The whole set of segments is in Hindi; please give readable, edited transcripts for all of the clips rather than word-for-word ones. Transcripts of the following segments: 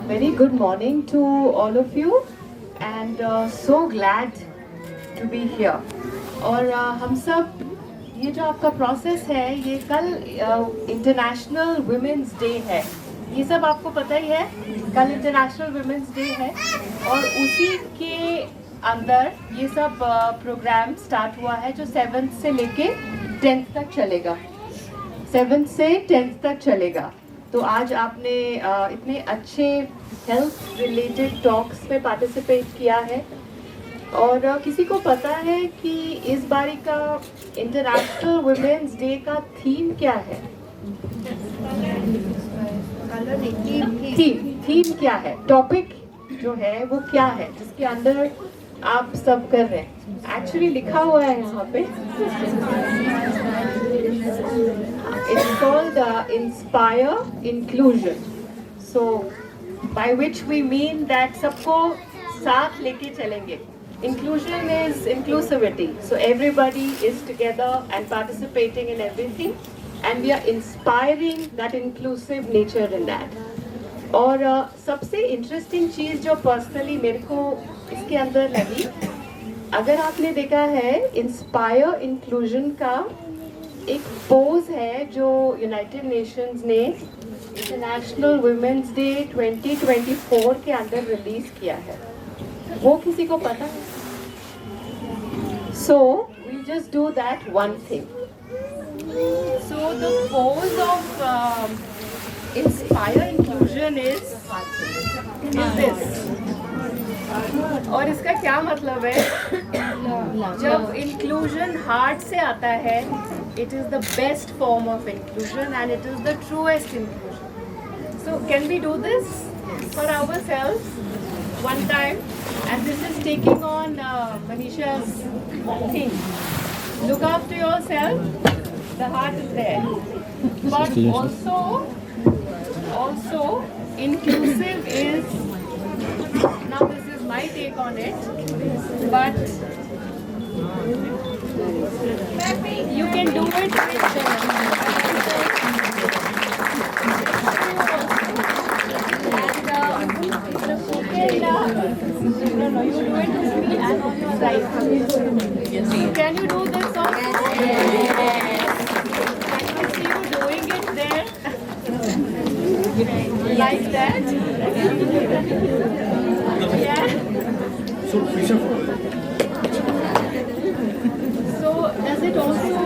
Very good morning to all of you and so glad to be here. और हम सब ये जो आपका प्रोसेस है ये कल इंटरनेशनल वुमेन्स डे है, ये सब आपको पता ही है। कल इंटरनेशनल वुमेन्स डे है और उसी के अंदर ये सब प्रोग्राम स्टार्ट हुआ है जो 7th से लेके 10th तक चलेगा। 7th से 10th तक चलेगा। तो आज आपने इतने अच्छे हेल्थ रिलेटेड टॉक्स में पार्टिसिपेट किया है और किसी को पता है कि इस बारी का इंटरनेशनल वुमेन्स डे का थीम क्या है? थीम क्या है? टॉपिक जो है वो क्या है जिसके अंदर आप सब कर रहे हैं? एक्चुअली लिखा हुआ है यहाँ पे, it's called Inspire Inclusion. So by which we mean that सबको साथ लेके चलेंगे. Inclusion is inclusivity. So everybody is together and participating in everything, and we are inspiring that inclusive nature in that. और सबसे इंटरेस्टिंग चीज़ जो पर्सनली मेरे को इसके अंदर लगी, अगर आपने देखा है इंस्पायर इंक्लूजन का एक पोज है जो यूनाइटेड नेशंस ने इंटरनेशनल वुमेन्स डे 2024 के अंदर रिलीज किया है, वो किसी को पता है? So we just do that one thing. So the pose of inspire inclusion is this. और इसका क्या मतलब है? जब इंक्लूजन हार्ट से आता है, it is the best form of inclusion and it is the truest inclusion. So can we do this for ourselves one time? And this is taking on Manisha's thing. Look after yourself. The heart is there. But also inclusive is, now this is my take on it, but you can do it with you do it with me and on your right. Can you do this also? Yes. Can you see you doing it there? Like that? Yeah. So does it also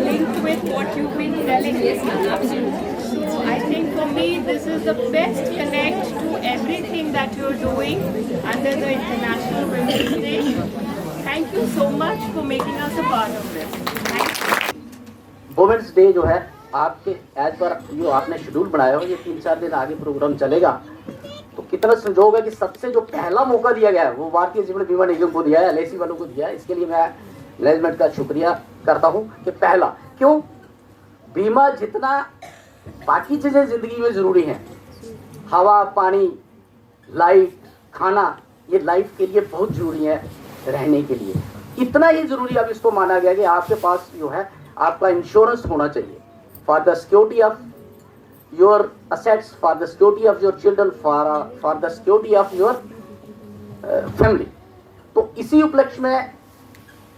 link with what you've been telling? Yes, absolutely. So I think for me this is the best connect to everything that you're doing under the International Women's Day. Thank you so much for making us a part of this. Thank you. Women's day जो है आपके एज पर जो आपने शेड्यूल बनाया हो, ये 3-4 दिन आगे प्रोग्राम चलेगा, तो कितना संजोग है कि सबसे जो पहला मौका दिया गया है वो भारतीय जीवन बीमा निगम को दिया है, LIC वालों को दिया है. इसके लिए मैं मैनेजमेंट का शुक्रिया करता हूं कि पहला, क्यों बीमा जितना बाकी चीजें जिंदगी में जरूरी हैं, हवा, पानी, लाइट, खाना, ये लाइफ के लिए बहुत जरूरी है रहने के लिए, इतना ही जरूरी अब इसको माना गया कि आपके पास जो है आपका इंश्योरेंस होना चाहिए for the security of your assets, for the security of your children, for the security of your family. तो इसी उपलक्ष्य में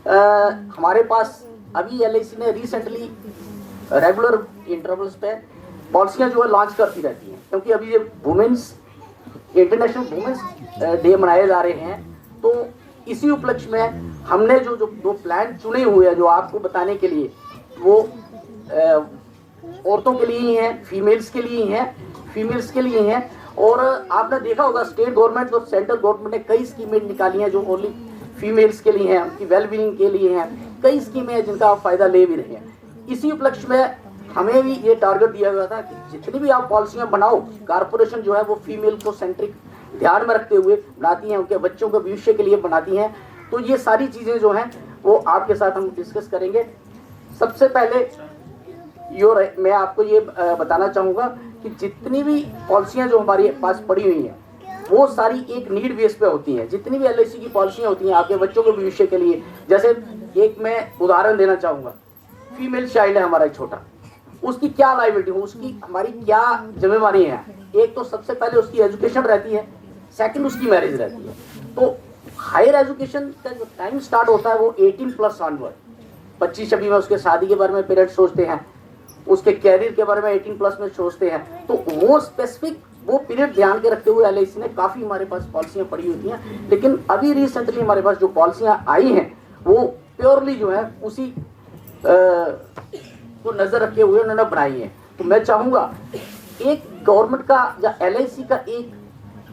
हमारे पास अभी LIC ने रिसेंटली रेगुलर इंटरवल्स पे पॉलिसियाँ जो है लॉन्च करती रहती हैं, क्योंकि अभी ये वुमेन्स इंटरनेशनल वुमेन्स डे मनाए जा रहे हैं. तो इसी उपलक्ष्य में हमने जो दो प्लान चुने हुए हैं जो आपको बताने के लिए, वो औरतों के लिए ही हैं, फीमेल्स के लिए ही हैं, फीमेल्स के लिए हैं. और आपने देखा होगा स्टेट गवर्नमेंट और सेंट्रल गवर्नमेंट ने कई स्कीमें निकाली हैं जो ओनली फीमेल्स के लिए हैं, उनकी वेलबींग के लिए हैं. कई स्कीमें हैं जिनका आप फायदा ले भी रहे हैं. इसी उपलक्ष्य में हमें भी ये टारगेट दिया गया था कि जितनी भी आप पॉलिसियाँ बनाओ, कारपोरेशन जो है वो फीमेल को सेंट्रिक ध्यान में रखते हुए बनाती हैं, उनके बच्चों के भविष्य के लिए बनाती हैं. तो ये सारी चीज़ें जो हैं वो आपके साथ हम डिस्कस करेंगे. सबसे पहले मैं आपको ये बताना चाहूँगा कि जितनी भी पॉलिसियाँ जो हमारे पास पड़ी हुई हैं वो सारी एक नीड बेस पे होती हैं. जितनी भी LIC की पॉलिसियाँ होती हैं आपके बच्चों के भविष्य के लिए, जैसे एक मैं उदाहरण देना चाहूँगा, फीमेल चाइल्ड है हमारा एक छोटा, उसकी क्या लाइबिलिटी हो, उसकी हमारी क्या जिम्मेवारी है। एक तो सबसे पहले उसकी एजुकेशन रहती है, सेकंड उसकी मैरिज रहती है। तो हायर एजुकेशन का जो टाइम स्टार्ट होता है वो 18+ ऑनवर्ड, 25-26 में उसके शादी के बारे में पेरेंट्स सोचते हैं, उसके कैरियर के बारे में 18+ में सोचते हैं। तो वो स्पेसिफिक वो पीरियड ध्यान के रखते हुए एलआईसी ने काफ़ी हमारे पास पॉलिसियाँ पड़ी होती हैं। लेकिन अभी रिसेंटली हमारे पास जो पॉलिसियाँ आई हैं वो प्योरली जो है उसी को नज़र रखे हुए उन्होंने बनाई है। तो मैं चाहूँगा, एक गवर्नमेंट का या एलआईसी का एक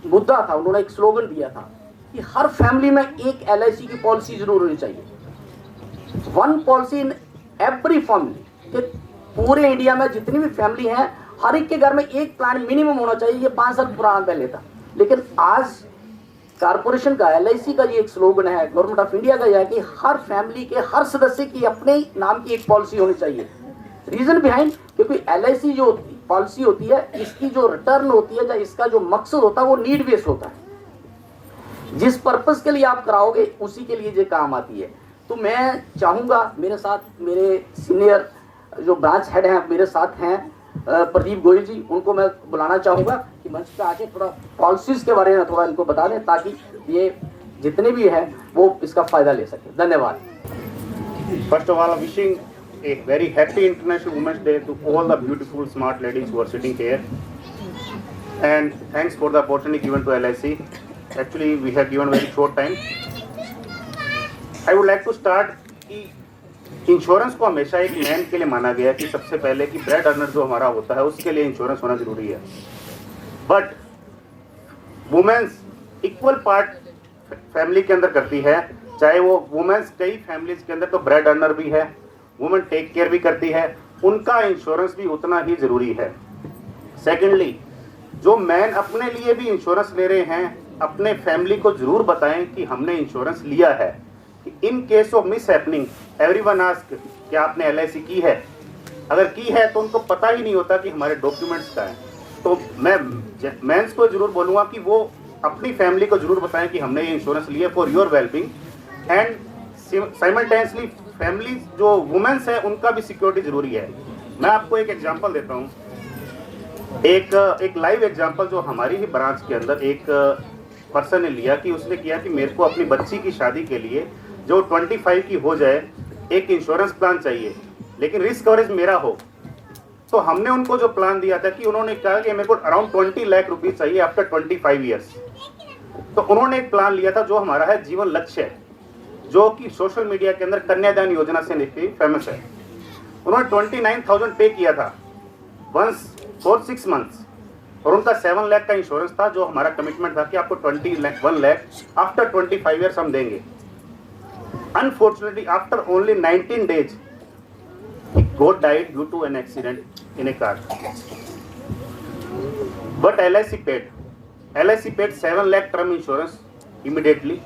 मुद्दा था, उन्होंने एक स्लोगन दिया था कि हर फैमिली में एक एलआईसी की पॉलिसी जरूर होनी चाहिए, 1 पॉलिसी इन एवरी फैमिली। कि पूरे इंडिया में जितनी भी फैमिली हैं हर एक के घर में एक प्लान मिनिमम होना चाहिए। ये 5 साल पुराना पहले था, लेकिन आज कारपोरेशन का, एलआईसी का ये एक स्लोगन है, गवर्नमेंट ऑफ इंडिया का यह है कि हर फैमिली के हर सदस्य की अपने नाम की एक पॉलिसी होनी चाहिए। रीजन बिहाइंड, क्योंकि एलआईसी जो पॉलिसी होती है इसकी जो रिटर्न होती है या इसका जो मकसद होता है वो नीड बेस्ड होता है। जिस पर्पस के लिए आप कराओगे उसी के लिए ये काम आती है। तो मैं चाहूँगा, मेरे साथ मेरे सीनियर जो ब्रांच हेड हैं मेरे साथ हैं, प्रदीप गोयल जी, उनको मैं बुलाना चाहूँगा कि मंच पे आके थोड़ा पॉलिसीज के बारे में थोड़ा इनको बता दें ताकि ये जितने भी हैं वो इसका फ़ायदा ले सकें। धन्यवाद। First of all, wishing a very happy International Women's Day to all the beautiful, smart ladies who are sitting here. And thanks for the opportunity given to LIC. Actually, we have given very short time. I would like to start कि इंश्योरेंस को हमेशा एक मैन के लिए माना गया कि सबसे पहले कि ब्रेड अर्नर जो हमारा होता है उसके लिए इंश्योरेंस होना जरूरी है। But women's equal part family के अंदर करती है, चाहे वो वुमेन्स कई फैमिलीज के अंदर तो ब्रेड अर्नर भी है, वुमेन टेक केयर भी करती है, उनका इंश्योरेंस भी उतना ही ज़रूरी है। सेकेंडली, जो मैन अपने लिए भी इंश्योरेंस ले रहे हैं अपने फैमिली को ज़रूर बताएं कि हमने इंश्योरेंस लिया है। In case of miss happening everyone ask क्या आपने एलआईसी की है, अगर की है तो उनको पता ही नहीं होता कि हमारे डॉक्यूमेंट्स का है। तो मैं मेंस को जरूर बोलूँगा कि वो अपनी फैमिली को जरूर बताएं कि हमने ये इंश्योरेंस लिया for your wellbeing. And simultaneously family जो वुमेन्स है उनका भी सिक्योरिटी जरूरी है। मैं आपको एक एग्जांपल देता हूँ, एक लाइव एग्जांपल जो हमारी ही ब्रांच के अंदर एक पर्सन ने लिया कि उसने किया कि मेरे को अपनी बच्ची की शादी के लिए जो 25 की हो जाए एक इंश्योरेंस प्लान चाहिए, लेकिन रिस्क कवरेज मेरा हो। तो हमने उनको जो प्लान दिया था कि उन्होंने कहा कि मेरे को अराउंड 20 लाख रुपीज चाहिए आफ्टर 25 ईयर्स। तो उन्होंने एक प्लान लिया था जो हमारा है जीवन लक्ष्य है, जो कि सोशल मीडिया के अंदर कन्यादान योजना से फेमस है। उन्होंने 29,000 पे किया था वंस फॉर 6 मंथ्स, और उनका 7 लाख का इंश्योरेंस था, जो हमारा कमिटमेंट था कि आपको 21 लाख आफ्टर 25 ईयर्स हम देंगे। Unfortunately, after only 19 days, he got died due to an accident in a car. But LIC paid 7 lakh term insurance immediately,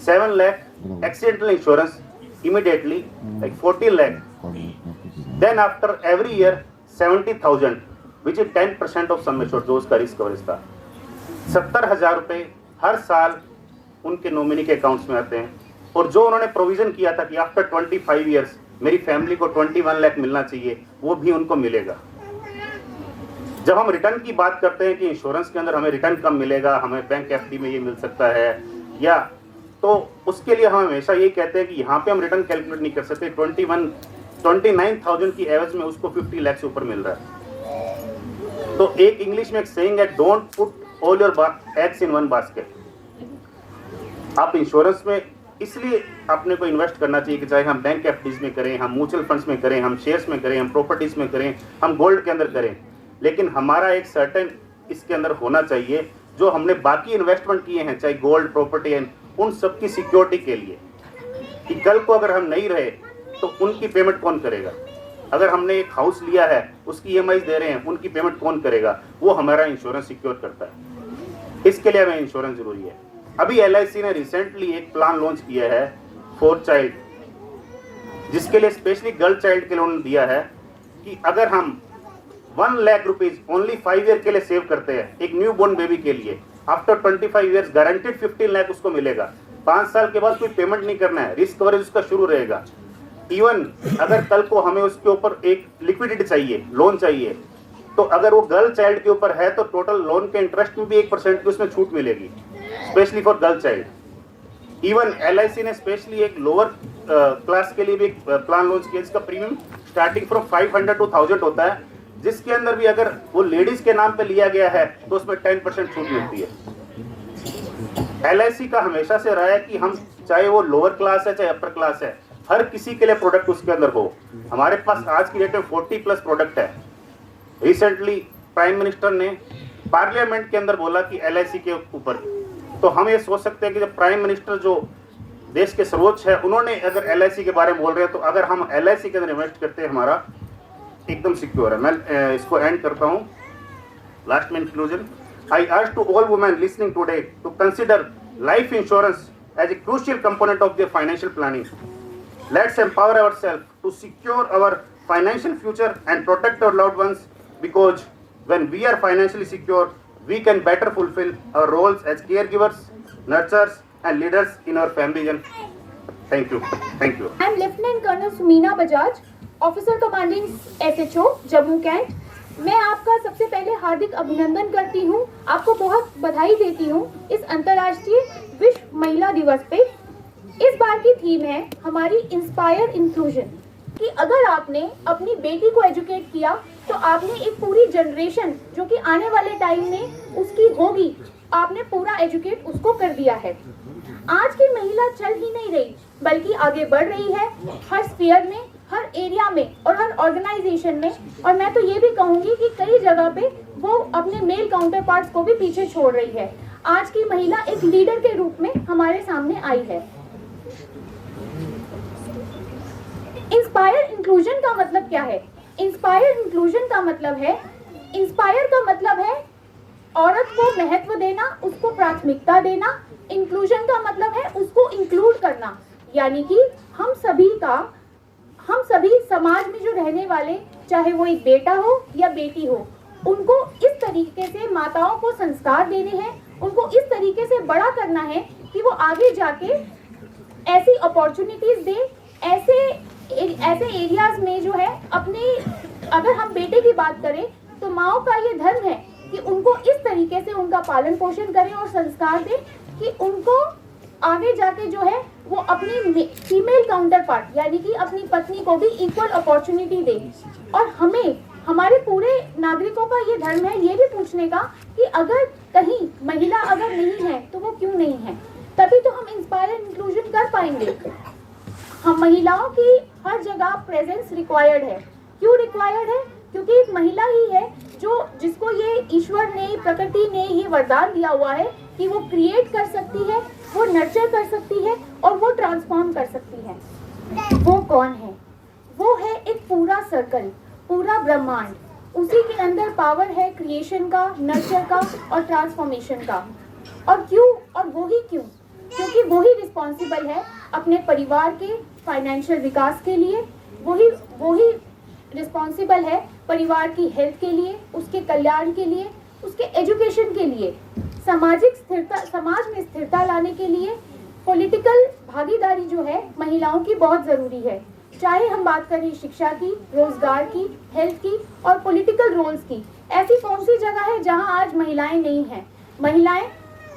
7 lakh accidental insurance immediately, like 40 lakh. Then after every year 70,000, which is 10% of sum assured, जो उसका रिस्क कवरेज था। 70,000 रुपये हर साल उनके नॉमिनी के अकाउंट्स में आते हैं। और जो उन्होंने प्रोविजन किया था कि आफ्टर 25 ईयर्स मेरी फैमिली को 21 लाख मिलना चाहिए, वो भी उनको मिलेगा। जब हम रिटर्न की बात करते हैं कि इंश्योरेंस के अंदर हमें रिटर्न कम मिलेगा, हमें बैंक एफडी में ये मिल सकता है, या तो उसके लिए हम हमेशा ये कहते हैं कि यहाँ पे हम रिटर्न कैलकुलेट नहीं कर सकते। 29,000 की एवरेज में उसको 50 लाख से ऊपर मिल रहा है। तो एक इंग्लिश में एक सेइंग है, don't put all your eggs in one basket. आप इंश्योरेंस में इसलिए अपने को इन्वेस्ट करना चाहिए कि चाहे हम बैंक एफडीज में करें, हम म्यूचुअल फंड्स में करें, हम शेयर्स में करें, हम प्रॉपर्टीज में करें, हम गोल्ड के अंदर करें, लेकिन हमारा एक सर्टेन इसके अंदर होना चाहिए जो हमने बाकी इन्वेस्टमेंट किए हैं, चाहे गोल्ड, प्रॉपर्टी, उन सब की सिक्योरिटी के लिए कि कल को अगर हम नहीं रहे तो उनकी पेमेंट कौन करेगा। अगर हमने एक हाउस लिया है, उसकी EMI दे रहे हैं, उनकी पेमेंट कौन करेगा, वो हमारा इंश्योरेंस सिक्योर करता है। इसके लिए हमें इंश्योरेंस जरूरी है। अभी LIC ने रिसेंटली एक प्लान लॉन्च किया है फॉर चाइल्ड, जिसके लिए स्पेशली गर्ल चाइल्ड के लोन दिया है कि अगर हम 1 लाख रुपीज ओनली 5 ईयर के लिए सेव करते हैं एक न्यू बोर्न बेबी के लिए, आफ्टर 25 ईयर्स गारंटेड 15 लाख उसको मिलेगा। 5 साल के बाद कोई पेमेंट नहीं करना है, रिस्क कवरेज उसका शुरू रहेगा। इवन अगर कल को हमें उसके ऊपर एक लिक्विडिटी चाहिए, लोन चाहिए, तो अगर वो गर्ल चाइल्ड के ऊपर है तो टोटल लोन के इंटरेस्ट में भी 1% की उसमें छूट मिलेगी, specially for girl child. Even LIC ने स्पेशली एक लोअर क्लास के लिए भी एक प्लान लॉन्च किया जिसका प्रीमियम स्टार्टिंग फ्रॉम 500 to 1000 होता है, जिसके अंदर भी अगर वो लेडीज के नाम पे लिया गया है तो उसमें 10% छूट मिलती है। LIC का हमेशा से रहा है कि हम चाहे वो लोअर क्लास है चाहे अपर क्लास है, हर किसी के लिए प्रोडक्ट उसके अंदर हो। हमारे पास आज की डेट में 40+ प्रोडक्ट है। रिसेंटली प्राइम मिनिस्टर ने पार्लियामेंट के अंदर बोला कि LIC के ऊपर, तो हम ये सोच सकते हैं कि जब प्राइम मिनिस्टर जो देश के सर्वोच्च है उन्होंने अगर LIC के बारे में बोल रहे हैं तो अगर हम LIC के अंदर इन्वेस्ट करते हैं हमारा एकदम सिक्योर है। मैं इसको एंड करता हूँ लास्ट में inclusion. I urge to all women listening today to consider life insurance as a crucial component of their financial planning. Let's empower ourselves to secure our financial future and protect our loved ones, because when we are financially secure, we can better fulfill our roles as caregivers, nurturers, and leaders in our families. And thank you. Thank you. I am Lieutenant Colonel Sumina Bajaj, Officer Commanding SHO, Jammu Cantt. मैं आपका सबसे पहले हार्दिक अभिनंदन करती हूँ, आपको बहुत बधाई देती हूँ इस अंतर्राष्ट्रीय विश्व महिला दिवस पे। इस बार की थीम है हमारी इंस्पायर इंक्लूजन, कि अगर आपने अपनी बेटी को एजुकेट किया तो आपने एक पूरी जनरेशन जो कि आने वाले टाइम में उसकी होगी, आपने पूरा एजुकेट उसको कर दिया है। आज की महिला चल ही नहीं रही बल्कि आगे बढ़ रही है, हर स्फीयर में, हर एरिया में और हर ऑर्गेनाइजेशन में। और मैं तो ये भी कहूँगी कि कई जगह पे वो अपने मेल काउंटर पार्ट्स को भी पीछे छोड़ रही है। आज की महिला एक लीडर के रूप में हमारे सामने आई है। इंस्पायर इंक्लूजन का मतलब क्या है? इंस्पायर इंक्लूजन का मतलब है, इंस्पायर का मतलब है औरत को महत्व देना, उसको प्राथमिकता देना। इंक्लूजन का मतलब है उसको इंक्लूड करना, यानी कि हम सभी समाज में जो रहने वाले, चाहे वो एक बेटा हो या बेटी हो, उनको इस तरीके से माताओं को संस्कार देने हैं, उनको इस तरीके से बड़ा करना है कि वो आगे जाके ऐसी अपॉर्चुनिटीज दे, ऐसे एरियाज में जो है अपने, अगर हम बेटे की बात करें तो माओ का ये धर्म है कि उनको इस तरीके से उनका पालन पोषण करें और संस्कार दें कि उनको आगे जाके जो है वो अपनी फीमेल काउंटर पार्ट यानी कि अपनी पत्नी को भी इक्वल अपॉर्चुनिटी दे। और हमें, हमारे पूरे नागरिकों का ये धर्म है ये भी पूछने का कि अगर कहीं महिला अगर नहीं है तो वो क्यों नहीं है, तभी तो हम इंस्पायर इंक्लूजन कर पाएंगे। हम महिलाओं की हर जगह प्रेजेंस रिक्वायर्ड है। क्यों रिक्वायर्ड है? क्योंकि एक महिला ही है जिसको ये ईश्वर ने, प्रकृति ने ये वरदान दिया हुआ है कि वो क्रिएट कर सकती है, वो नर्चर कर सकती है और वो ट्रांसफॉर्म कर सकती है। वो कौन है? वो है एक पूरा सर्कल, पूरा ब्रह्मांड। उसी के अंदर पावर है क्रिएशन का, नर्चर का और ट्रांसफॉर्मेशन का। और क्यों? और वो ही क्यों? क्योंकि वही रिस्पॉन्सिबल है अपने परिवार के फाइनेंशियल विकास के लिए, वही रिस्पॉन्सिबल है परिवार की हेल्थ के लिए, उसके कल्याण के लिए, उसके एजुकेशन के लिए, सामाजिक स्थिरता, समाज में स्थिरता लाने के लिए। पॉलिटिकल भागीदारी जो है महिलाओं की बहुत ज़रूरी है, चाहे हम बात करें शिक्षा की, रोजगार की, हेल्थ की और पॉलिटिकल रोल्स की। ऐसी कौन सी जगह है जहां आज महिलाएं नहीं हैं? महिलाएं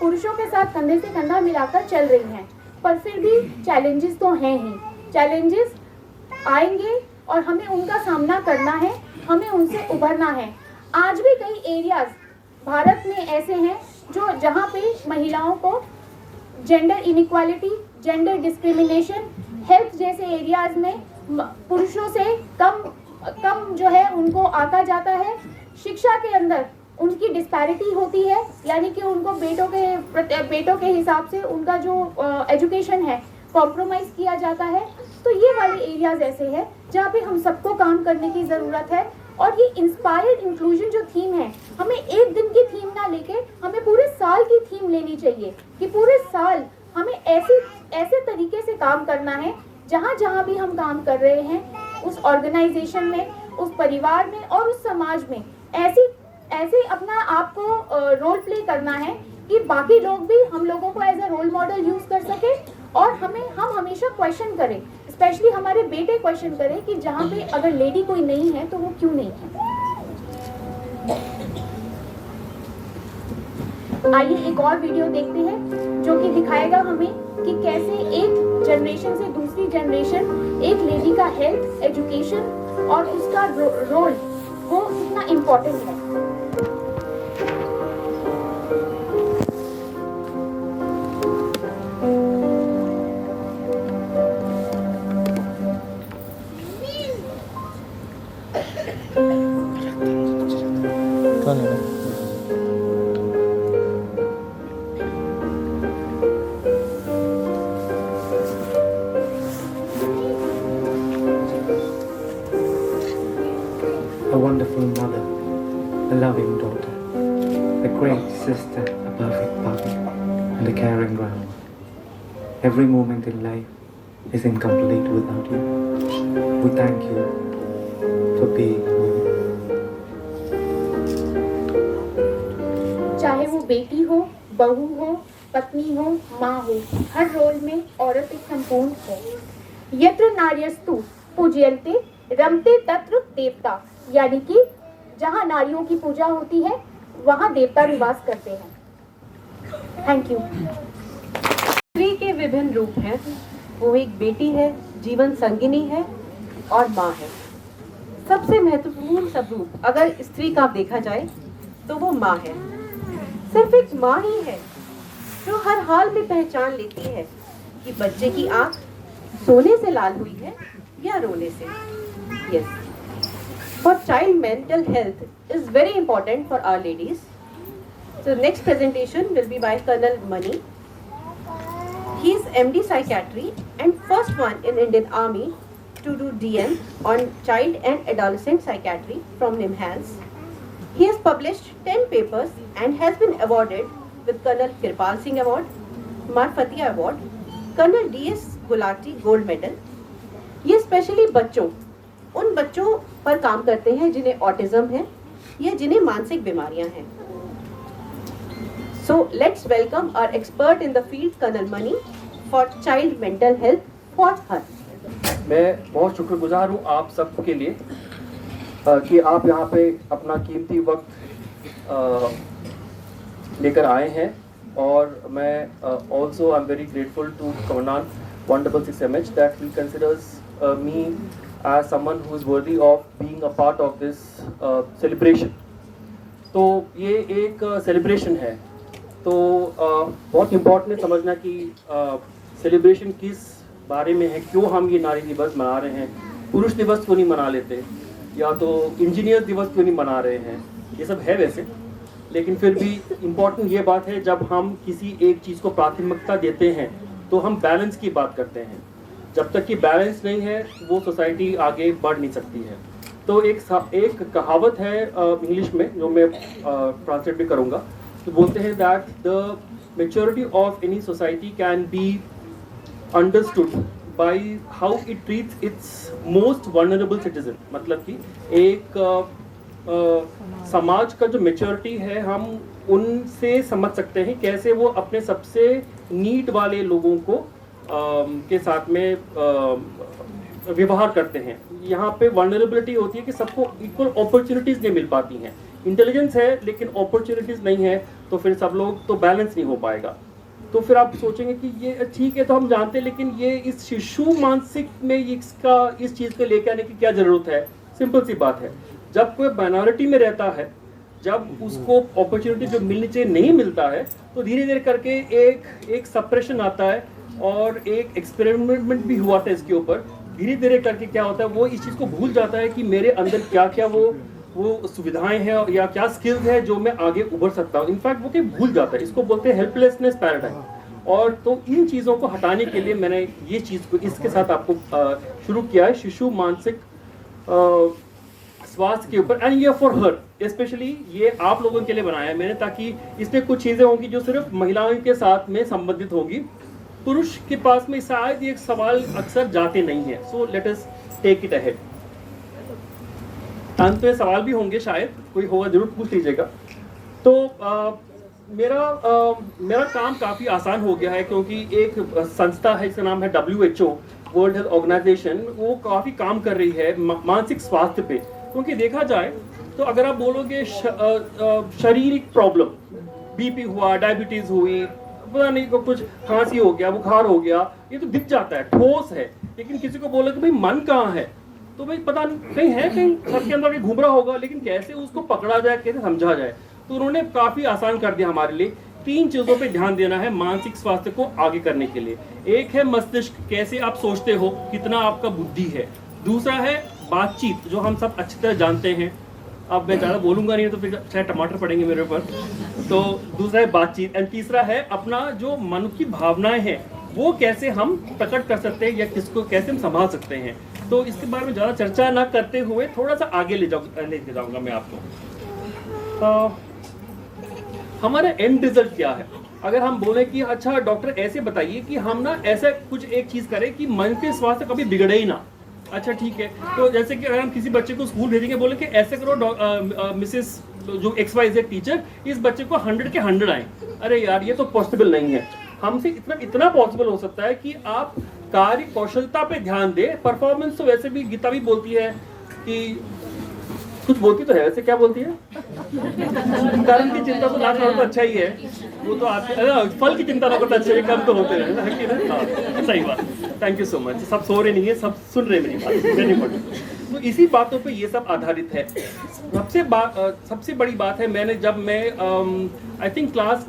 पुरुषों के साथ कंधे से कंधा मिलाकर चल रही हैं, पर फिर भी चैलेंजेस तो हैं ही। चैलेंजेस आएंगे और हमें उनका सामना करना है, हमें उनसे उभरना है। आज भी कई एरियाज भारत में ऐसे हैं जहां पे महिलाओं को gender inequality, gender discrimination, health जैसे एरियाज में पुरुषों से कम जो है उनको आता जाता है। शिक्षा के अंदर उनकी डिस्पैरिटी होती है, यानी कि उनको बेटों के हिसाब से उनका जो एजुकेशन है कॉम्प्रोमाइज़ किया जाता है। तो ये वाले एरियाज ऐसे हैं जहाँ पे हम सबको काम करने की ज़रूरत है। और ये इंस्पायर्ड इंक्लूजन जो थीम है, हमें एक दिन की थीम ना लेके हमें पूरे साल की थीम लेनी चाहिए कि पूरे साल हमें ऐसे तरीके से काम करना है, जहाँ भी हम काम कर रहे हैं उस ऑर्गेनाइजेशन में, उस परिवार में और उस समाज में ऐसे अपना आपको रोल प्ले करना है कि बाकी लोग भी हम लोगों को as a role model use कर सके और हम हमेशा क्वेश्चन करें। स्पेशली हमारे बेटे क्वेश्चन करें कि जहाँ पे अगर लेडी कोई नहीं है तो वो क्यों नहीं है। आइए एक और वीडियो देखते हैं जो कि दिखाएगा हमें कि कैसे एक जनरेशन से दूसरी जनरेशन एक लेडी का हेल्थ, एजुकेशन और उसका रोल वो कितना इम्पोर्टेंट है। A wonderful mother, a loving daughter, a great sister, a perfect partner, and a caring grandma. Every moment in life is incomplete without you. We thank you for being mother. चाहे वो बेटी हो, बहू हो, पत्नी हो, माँ हो, हर रोल में औरत एक संपूर्ण है। यत्र नार्यस्तु पूज्यन्ते रमते तत्र देवता, यानी कि जहाँ नारियों की पूजा होती है वहाँ देवता निवास करते हैं। Thank you. स्त्री के विभिन्न रूप हैं। वो एक बेटी है, जीवन संगिनी है और माँ है। सबसे महत्वपूर्ण स्वरूप अगर स्त्री का देखा जाए तो वो माँ है। सिर्फ एक माँ ही है जो हर हाल में पहचान लेती है कि बच्चे की आंख सोने से लाल हुई है या रोने से। Yes, for child mental health is very important for our ladies. So next presentation will be by Colonel Mani. He is MD Psychiatry and first one in Indian Army to do DM on child and adolescent psychiatry from NIMHANS. He has published 10 papers and has been awarded with Colonel Kirpal Singh Award, Marfatia Award, Colonel DS Gulati Gold Medal. ये स्पेशली उन बच्चों पर काम करते हैं जिन्हें ऑटिज्म है या जिन्हें मानसिक बीमारियां हैं। So let's welcome our expert in the field colonel Mani for child mental health for her. मैं बहुत शुक्रगुजार हूँ आप सबके लिए कि आप यहाँ पे अपना कीमती वक्त लेकर आए हैं, और मैं also I am very grateful to commandant 166MH that he considers me as someone who is worthy of being a part of this celebration. तो ये एक सेलिब्रेशन है, तो बहुत इम्पोर्टेंट है समझना कि सेलिब्रेशन किस बारे में है, क्यों हम ये नारी दिवस मना रहे हैं, पुरुष दिवस क्यों नहीं मना लेते, या तो इंजीनियर दिवस क्यों नहीं मना रहे हैं। ये सब है वैसे, लेकिन फिर भी इम्पोर्टेंट ये बात है जब हम किसी एक चीज़ को प्राथमिकता देते हैं तो हम बैलेंस की बात करते हैं। जब तक कि बैलेंस नहीं है वो सोसाइटी आगे बढ़ नहीं सकती है। तो एक कहावत है इंग्लिश में जो मैं ट्रांसलेट भी करूँगा, तो बोलते हैं that the maturity of any society can be understood by how it treats it's most vulnerable citizen. मतलब कि एक समाज का जो मेच्योरिटी है हम उनसे समझ सकते हैं कैसे वो अपने सबसे नीड वाले लोगों को के साथ में व्यवहार करते हैं। यहाँ पे वल्नरेबिलिटी होती है कि सबको इक्वल अपॉर्चुनिटीज़ नहीं मिल पाती हैं। इंटेलिजेंस है लेकिन अपॉर्चुनिटीज़ नहीं है, तो फिर सब लोग तो बैलेंस नहीं हो पाएगा। तो फिर आप सोचेंगे कि ये ठीक है, तो हम जानते हैं, लेकिन ये इस शिशु मानसिक में इस चीज़ को लेकर आने की क्या ज़रूरत है। सिंपल सी बात है, जब कोई माइनॉरिटी में रहता है, जब उसको अपॉर्चुनिटी जो मिलनी चाहिए नहीं मिलता है, तो धीरे धीरे करके एक सप्रेशन आता है और एक एक्सपेरिमेंट भी हुआ था इसके ऊपर। धीरे धीरे करके क्या होता है, वो इस चीज़ को भूल जाता है कि मेरे अंदर क्या क्या वो सुविधाएं हैं या क्या स्किल्स है जो मैं आगे उभर सकता हूँ। इनफैक्ट वो कहीं भूल जाता है, इसको बोलते हैं हेल्पलेसनेस पैराडाइम। और तो इन चीज़ों को हटाने के लिए मैंने ये चीज़ को इसके साथ आपको शुरू किया है, शिशु मानसिक स्वास्थ्य के ऊपर। एंड ये फॉर हर स्पेशली ये आप लोगों के लिए बनाया है मैंने, ताकि इसमें कुछ चीज़ें होंगी जो सिर्फ महिलाओं के साथ में संबंधित होगी। पुरुष के पास में शायद ये सवाल अक्सर जाते नहीं है। So let us take it ahead. अंत में सवाल भी होंगे, शायद कोई होगा जरूर पूछ लीजिएगा। तो मेरा काम काफ़ी आसान हो गया है, क्योंकि एक संस्था है, इसका नाम है WHO, वर्ल्ड हेल्थ ऑर्गेनाइजेशन वो काफ़ी काम कर रही है मानसिक स्वास्थ्य पे, क्योंकि देखा जाए तो अगर आप बोलोगे शारीरिक प्रॉब्लम, बीपी हुआ, डायबिटीज़ हुई, पता नहीं को कुछ खांसी हो गया, बुखार हो गया, ये तो दिख जाता है, ठोस है। लेकिन किसी को बोलो कि भाई मन कहाँ है, तो भाई पता नहीं, कहीं है, कहीं सबके अंदर कहीं घूम रहा होगा, लेकिन कैसे उसको पकड़ा जाए, कैसे समझा जाए। तो उन्होंने काफ़ी आसान कर दिया हमारे लिए। 3 चीज़ों पे ध्यान देना है मानसिक स्वास्थ्य को आगे करने के लिए। एक है मस्तिष्क, कैसे आप सोचते हो, कितना आपका बुद्धि है। दूसरा है बातचीत, जो हम सब अच्छी तरह जानते हैं। अब मैं ज़्यादा बोलूँगा नहीं तो फिर शायद टमाटर पड़ेंगे मेरे ऊपर। तो दूसरा है बातचीत, एंड तीसरा है अपना जो मन की भावनाएं हैं वो कैसे हम प्रकट कर सकते हैं या किसको कैसे हम संभाल सकते हैं। तो इसके बारे में ज़्यादा चर्चा ना करते हुए थोड़ा सा आगे ले जाऊँगा मैं आपको। हमारा एंड रिजल्ट क्या है? अगर हम बोले कि अच्छा डॉक्टर ऐसे बताइए कि हम ना ऐसा कुछ एक चीज़ करें कि मन के स्वास्थ्य कभी बिगड़े ही ना। अच्छा ठीक है, तो जैसे कि अगर हम किसी बच्चे को स्कूल भेजेंगे, बोले कि ऐसे करो मिसेस जो XYZ टीचर, इस बच्चे को 100 के 100 आए। अरे यार ये तो पॉसिबल नहीं है। हमसे इतना पॉसिबल हो सकता है कि आप कार्य कौशलता पे ध्यान दें। परफॉर्मेंस तो वैसे भी गीता भी बोलती है कि कुछ बोलती तो है, वैसे क्या बोलती है? कर्म की चिंता तो ना करो तो अच्छा ही है, वो तो आपके फल की चिंता ना करो तो अच्छा ही, कर्म तो होते रहे। सही बात, थैंक यू सो मच। सब सो रहे नहीं है, सब सुन रहे मेरी बात, वेरी इंपॉर्टेंट। तो इसी बातों पे ये सब आधारित है। सबसे बड़ी बात है, मैंने जब मैं आई थिंक क्लास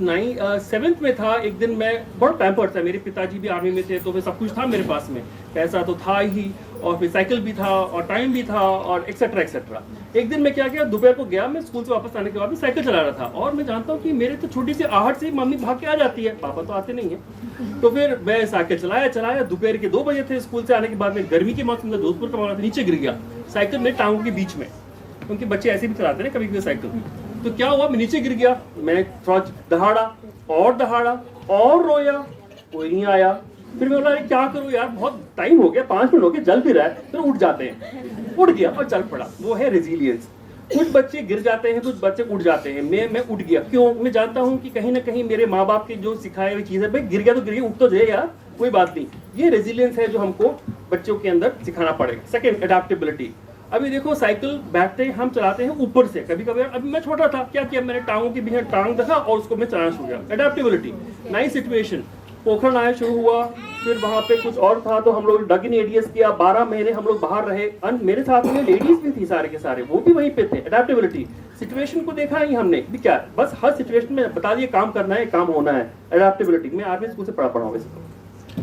7th में था, एक दिन मैं बहुत पैम्पर्ड था, मेरे पिताजी भी आर्मी में थे, तो फिर सब कुछ था मेरे पास में, पैसा तो था ही, और फिर साइकिल भी था और टाइम भी था और एक्सेट्रा एक्सेट्रा। एक दिन मैं क्या किया, दोपहर को गया, मैं स्कूल से वापस आने के बाद मैं साइकिल चला रहा था, और मैं जानता हूँ कि मेरे तो छोटी सी आहट से मम्मी भाग के आ जाती है, पापा तो आते नहीं है। तो फिर मैं साइकिल चलाया, दोपहर के 2 बजे थे, स्कूल से आने के बाद में गर्मी के मौसम में जोधपुर का मामला था, नीचे गिर गया साइकिल में टांगों के बीच में, क्योंकि बच्चे ऐसे भी चलाते हैं कभी कभी साइकिल। तो क्या हुआ, मैं नीचे गिर गया, मैं थोड़ा दहाड़ा और रोया, कोई नहीं आया। फिर मैं बोला क्या करूँ यार, बहुत टाइम हो गया, 5 मिनट हो गए, जल भी रहा है, फिर उठ जाते हैं। उठ गया और चल पड़ा। वो है रेजिलियंस। कुछ बच्चे गिर जाते हैं, कुछ बच्चे उठ जाते हैं। मैं उठ गया, क्यों? मैं जानता हूँ कि कहीं ना कहीं मेरे माँ बाप की जो सिखाई हुई चीज़ है, भाई गिर गया तो गिर गया, उठ तो जाए यार, कोई बात नहीं। ये रेजिलियंस है जो हमको बच्चों के अंदर सिखाना पड़ेगा। Second, adaptability. अभी देखो साइकिल बैठते हैं, हम चलाते हैं ऊपर से, कभी कभी। अभी मैं छोटा था, क्या किया मैंने, टांगों के बीच टांग देखा और उसको मैं चलाना शुरू किया। एडेप्टेबिलिटी। नई सिचुएशन, पोखरण आया शुरू हुआ, फिर वहाँ पे कुछ और था, तो हम लोग डग इन एडीएस किया, 12 महीने हम लोग बाहर रहे। मेरे साथ में लेडीज भी थी, सारे के सारे, वो भी वहीं पे थे। एडेप्टेबिलिटी। सिचुएशन को देखा ही हमने, क्या बस हर सिचुएशन में बता दिए काम करना है, काम होना है। एडेप्टेबिलिटी। मैं आर्मी स्कूल से पढ़ा हूँ वैसे।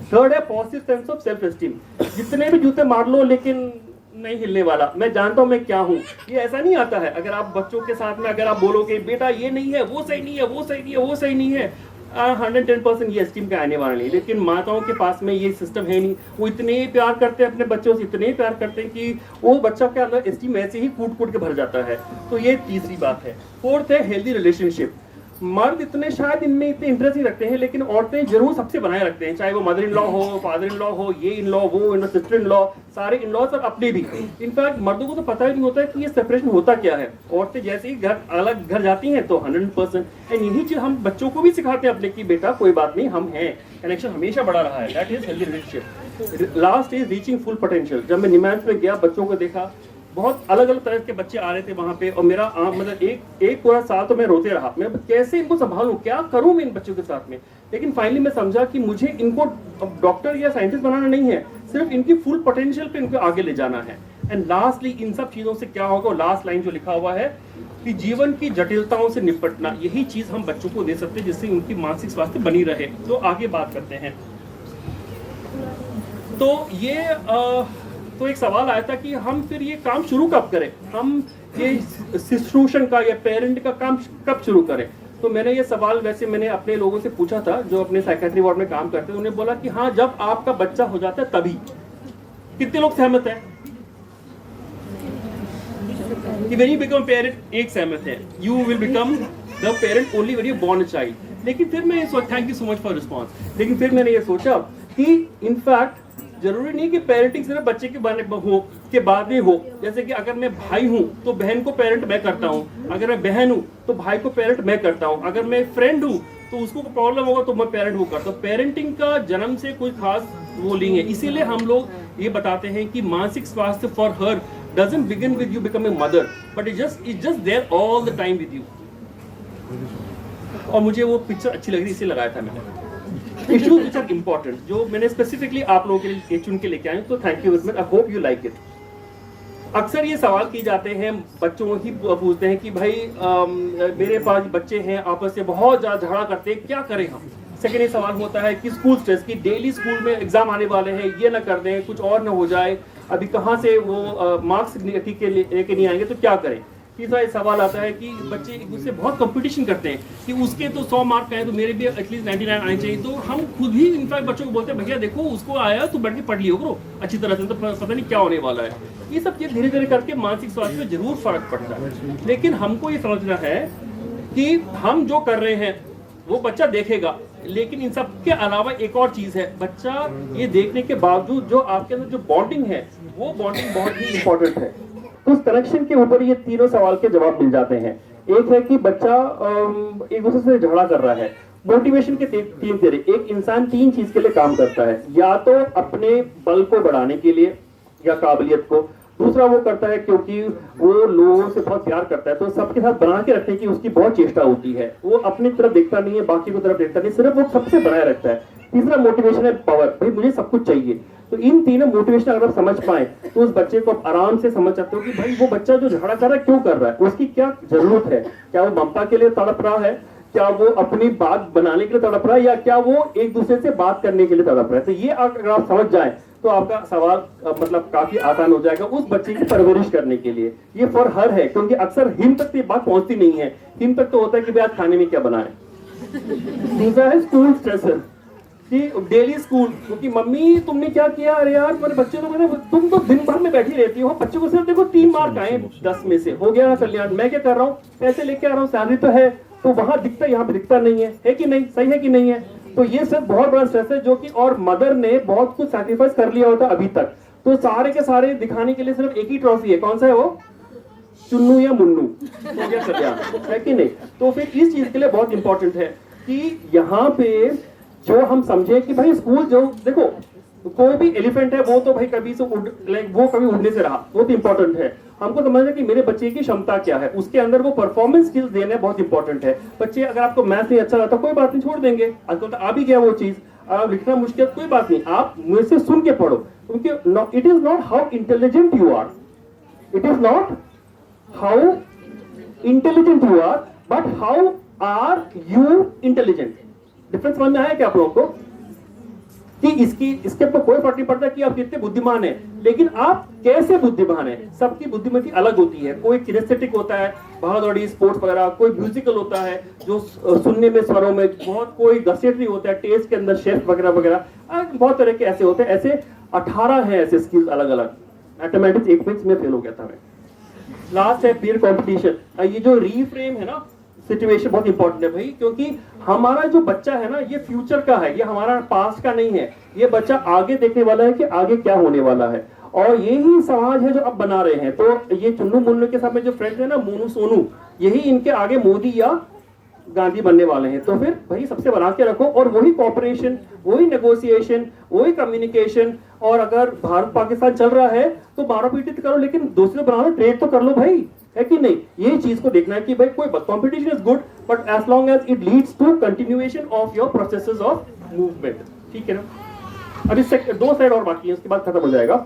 थर्ड है positive sense of self esteem. जितने भी जूते मार लो लेकिन नहीं हिलने वाला, मैं जानता हूँ मैं क्या हूँ। ये ऐसा नहीं आता है। अगर आप बच्चों के साथ में अगर आप बोलोगे बेटा ये नहीं है, वो सही नहीं है, वो सही नहीं है, वो सही नहीं है, 110% ये एस्टीम का आने वाला नहीं। लेकिन माताओं के पास में ये सिस्टम है नहीं। वो इतने प्यार करते हैं अपने बच्चों से, इतने प्यार करते हैं कि वो बच्चा के अंदर एस्टीम ऐसे ही कूट के भर जाता है। तो ये तीसरी बात है। फोर्थ है हेल्दी रिलेशनशिप। मर्द इतने शायद इनमें इतने इंटरेस्ट नहीं रखते हैं, लेकिन औरतें जरूर सबसे बनाए रखते हैं, चाहे वो मदर इन लॉ हो, फादर इन लॉ हो, ये इन लॉ, वो इन सिस्टर इन लॉ, सारे इन लॉज और अपने भी। इनफैक्ट मर्दों को तो पता ही नहीं होता है कि ये सेपरेशन होता क्या है। औरतें जैसे ही अलग घर जाती हैं तो 100%। एंड यही चीज हम बच्चों को भी सिखाते हैं अपने की बेटा कोई बात नहीं, हम हैं, कनेक्शन हमेशा बड़ा रहा है। That is healthy relationship. Last is reaching full potential. जब मैं निमांस में गया, बच्चों को देखा, बहुत अलग अलग तरह के बच्चे आ रहे थे वहाँ पे, और मेरा मतलब एक पूरा साल तो मैं रोते रहा, मैं कैसे इनको संभालूं, क्या करूं मैं इन बच्चों के साथ में। लेकिन फाइनली मैं समझा कि मुझे इनको डॉक्टर या साइंटिस्ट बनाना नहीं है, सिर्फ इनकी फुल पोटेंशियल पे इनको आगे ले जाना है। एंड लास्टली इन सब चीज़ों से क्या होगा, लास्ट लाइन जो लिखा हुआ है कि जीवन की जटिलताओं से निपटना, यही चीज़ हम बच्चों को दे सकते हैं जिससे उनकी मानसिक स्वास्थ्य बनी रहे। तो आगे बात करते हैं। तो ये तो एक सवाल आया था कि हम फिर ये काम शुरू कब करें, हम ये शिशुषण का या पेरेंट का काम कब शुरू करें। तो मैंने ये सवाल वैसे मैंने अपने लोगों से पूछा था जो अपने साइकेट्री वार्ड में काम करते हैं। उन्हें बोला कि हाँ, जब आपका बच्चा हो जाता है तभी। कितने लोग सहमत हैं कि व्हेन यू बिकम पेरेंट? एक सहमत है, you will become the parent only when you born a child. लेकिन फिर मैं thank you so much for response. लेकिन फिर मैंने ये सोचा कि इनफैक्ट जरूरी नहीं कि पेरेंटिंग सिर्फ बच्चे के बाद ही हो। जैसे कि अगर मैं भाई हूँ तो बहन को पेरेंट मैं करता हूँ, अगर मैं बहन हूँ तो भाई को पेरेंट मैं करता हूँ, अगर मैं फ्रेंड हूँ तो उसको प्रॉब्लम होगा तो मैं पेरेंट वो करता हूँ। पेरेंटिंग का जन्म से कोई खास वो नहीं है, इसीलिए हम लोग ये बताते हैं कि मानसिक स्वास्थ्य for her doesn't begin with you become a mother, but it just there all the time with you. और मुझे वो पिक्चर अच्छी लग रही इसलिए लगाया था मैंने। इश्यूज विच आर इम्पोर्टेंट जो मैंने स्पेसिफिकली आप लोगों के लिए चुन के लेके आए, तो thank you very much, I hope you like it. अक्सर ये सवाल किए जाते हैं, बच्चों ही पूछते हैं कि भाई मेरे पास बच्चे हैं आपस में बहुत ज्यादा झगड़ा करते हैं, क्या करें हम। सेकेंड ये सवाल होता है कि स्कूल स्ट्रेस की, डेली स्कूल में एग्जाम आने वाले हैं, ये ना कर दें कुछ और ना हो जाए, अभी कहाँ से वो मार्क्स ठीक के लेके नहीं आएंगे तो क्या करें। तीसरा ये सवाल आता है कि बच्चे एक दूसरे बहुत कंपटीशन करते हैं कि उसके तो 100 मार्क आए तो मेरे भी एटलीस्ट 99 आने चाहिए, तो हम खुद ही इनफैक्ट बच्चों को बोलते हैं भैया देखो उसको आया तो बैठ के पढ़ लियो करो अच्छी तरह से, तो पता नहीं क्या होने वाला है। ये सब चीज धीरे धीरे करके मानसिक स्वास्थ्य में जरूर फर्क पड़ता है, लेकिन हमको ये समझना है कि हम जो कर रहे हैं वो बच्चा देखेगा, लेकिन इन सब के अलावा एक और चीज है, बच्चा ये देखने के बावजूद जो आपके अंदर जो बॉन्डिंग है वो बॉन्डिंग बहुत ही इंपॉर्टेंट है। तो उस कनेक्शन के ऊपर ये तीनों सवाल के जवाब मिल जाते हैं। एक है कि बच्चा एक दूसरे से झगड़ा कर रहा है, मोटिवेशन के तीन तेरे, एक इंसान 3 चीज के लिए काम करता है, या तो अपने बल को बढ़ाने के लिए या काबिलियत को, दूसरा वो करता है क्योंकि वो लोगों से बहुत प्यार करता है तो सबके साथ बना के रखने की उसकी बहुत चेष्टा होती है, वो अपनी तरफ देखता नहीं है, बाकी की तरफ देखता नहीं, सिर्फ वो सबसे बनाए रखता है। तीसरा मोटिवेशन है पावर, भाई मुझे सब कुछ चाहिए। तो इन तीनों मोटिवेशन अगर आप समझ पाए तो उस बच्चे को आप आराम से समझ सकते हो कि भाई वो बच्चा जो झगड़ा कर रहा है क्यों कर रहा है, उसकी क्या जरूरत है, क्या वो ममता के लिए तड़प रहा है, क्या वो अपनी बात बनाने के लिए तड़प रहा है, या क्या वो एक दूसरे से बात करने के लिए तड़प रहा है। तो ये अगर आप समझ जाए तो आपका सवाल मतलब काफी आसान हो जाएगा उस बच्चे की परवरिश करने के लिए। ये फॉर हर है, क्योंकि अक्सर हिम तक ये बात पहुंचती नहीं है। हिम तक तो होता है कि भाई आज खाने में क्या बनाए। दूसरा है स्कूल स्ट्रेसर कि डेली स्कूल, क्योंकि मम्मी तुमने क्या किया, अरे यार तुम्हारे बच्चे तो कहते तुम तो दिन भर में बैठी रहती हो, बच्चे को सिर्फ देखो 3 मार्क आए 10 में से, हो गया ना कल्याण, मैं क्या कर रहा हूँ, पैसे लेके आ रहा हूँ, सैलरी तो है, तो वहां दिखता यहाँ पे दिखता नहीं है कि नहीं, सही है कि नहीं है। तो ये सिर्फ बहुत बड़ा स्ट्रेस है जो कि, और मदर ने बहुत कुछ सैक्रिफाइस कर लिया होता अभी तक, तो सारे के सारे दिखाने के लिए सिर्फ एक ही ट्रॉफी है, कौन सा है वो, चुन्नू या मुन्नू, तो क्या कल्याण है कि नहीं। तो फिर इस चीज के लिए बहुत इंपॉर्टेंट है कि यहाँ पे जो हम समझे कि भाई स्कूल जो देखो कोई भी एलिफेंट है वो तो भाई कभी से वो कभी उड़ने से रहा, बहुत इंपॉर्टेंट है। हमको समझना कि मेरे बच्चे की क्षमता क्या है, उसके अंदर वो परफॉर्मेंस स्किल्स देने बहुत इंपॉर्टेंट है। बच्चे अगर आपको मैथ नहीं अच्छा लगता कोई बात नहीं, छोड़ देंगे, आजकल तो आ भी गया वो चीज, लिखना मुश्किल कोई बात नहीं, आप मुझसे सुन के पढ़ो, क्योंकि it is not how intelligent you are, it is not how intelligent you are, but how are you intelligent. Difference समझ में आया क्या आप लोगों को कि इसके ऊपर कोई फर्क नहीं पड़ता कि आप कितने बुद्धिमान हैं, लेकिन आप कैसे बुद्धिमान हैं। सबकी बुद्धिमती अलग होती है, कोई किनेस्थेटिक होता है, भागदौड़ी स्पोर्ट्स वगैरह, कोई म्यूजिकल होता है जो सुनने में स्वरों में बहुत, कोई गसेटरी होता है, टेस्ट के अंदर शेफ वगैरह वगैरह, बहुत तरह के ऐसे होते हैं। ऐसे 18 हैं ऐसे स्किल्स अलग अलग। मैथमेटिक्स एक पेज में फेल हो गया था मैं। लास्ट है पीयर कॉम्पिटिशन। ये जो रीफ्रेम है ना सिचुएशन बहुत इंपॉर्टेंट है भाई, क्योंकि हमारा जो बच्चा है ना ये फ्यूचर का है, ये हमारा पास्ट का नहीं है। ये बच्चा आगे देखने वाला है कि आगे क्या होने वाला है, और यही समाज है जो अब बना रहे हैं। तो ये चुन्नू मुन्नू के साथ में जो फ्रेंड है ना मोनू सोनू, यही इनके आगे मोदी या गांधी बनने वाले हैं। तो फिर भाई सबसे बना के रखो, और वही कॉपरेशन, वही नेगोशिएशन, वही कम्युनिकेशन। और अगर भारत पाकिस्तान चल रहा है तो मारो पीटी करो, लेकिन दूसरे बनाओ, ट्रेड तो कर लो भाई, है कि नहीं। ये चीज को देखना है कि भाई कोई competition is good, but as long as it leads to continuation of your processes of movement, ठीक है ना। अभी 2 साइड और बाकी है, उसके बाद खत्म हो जाएगा।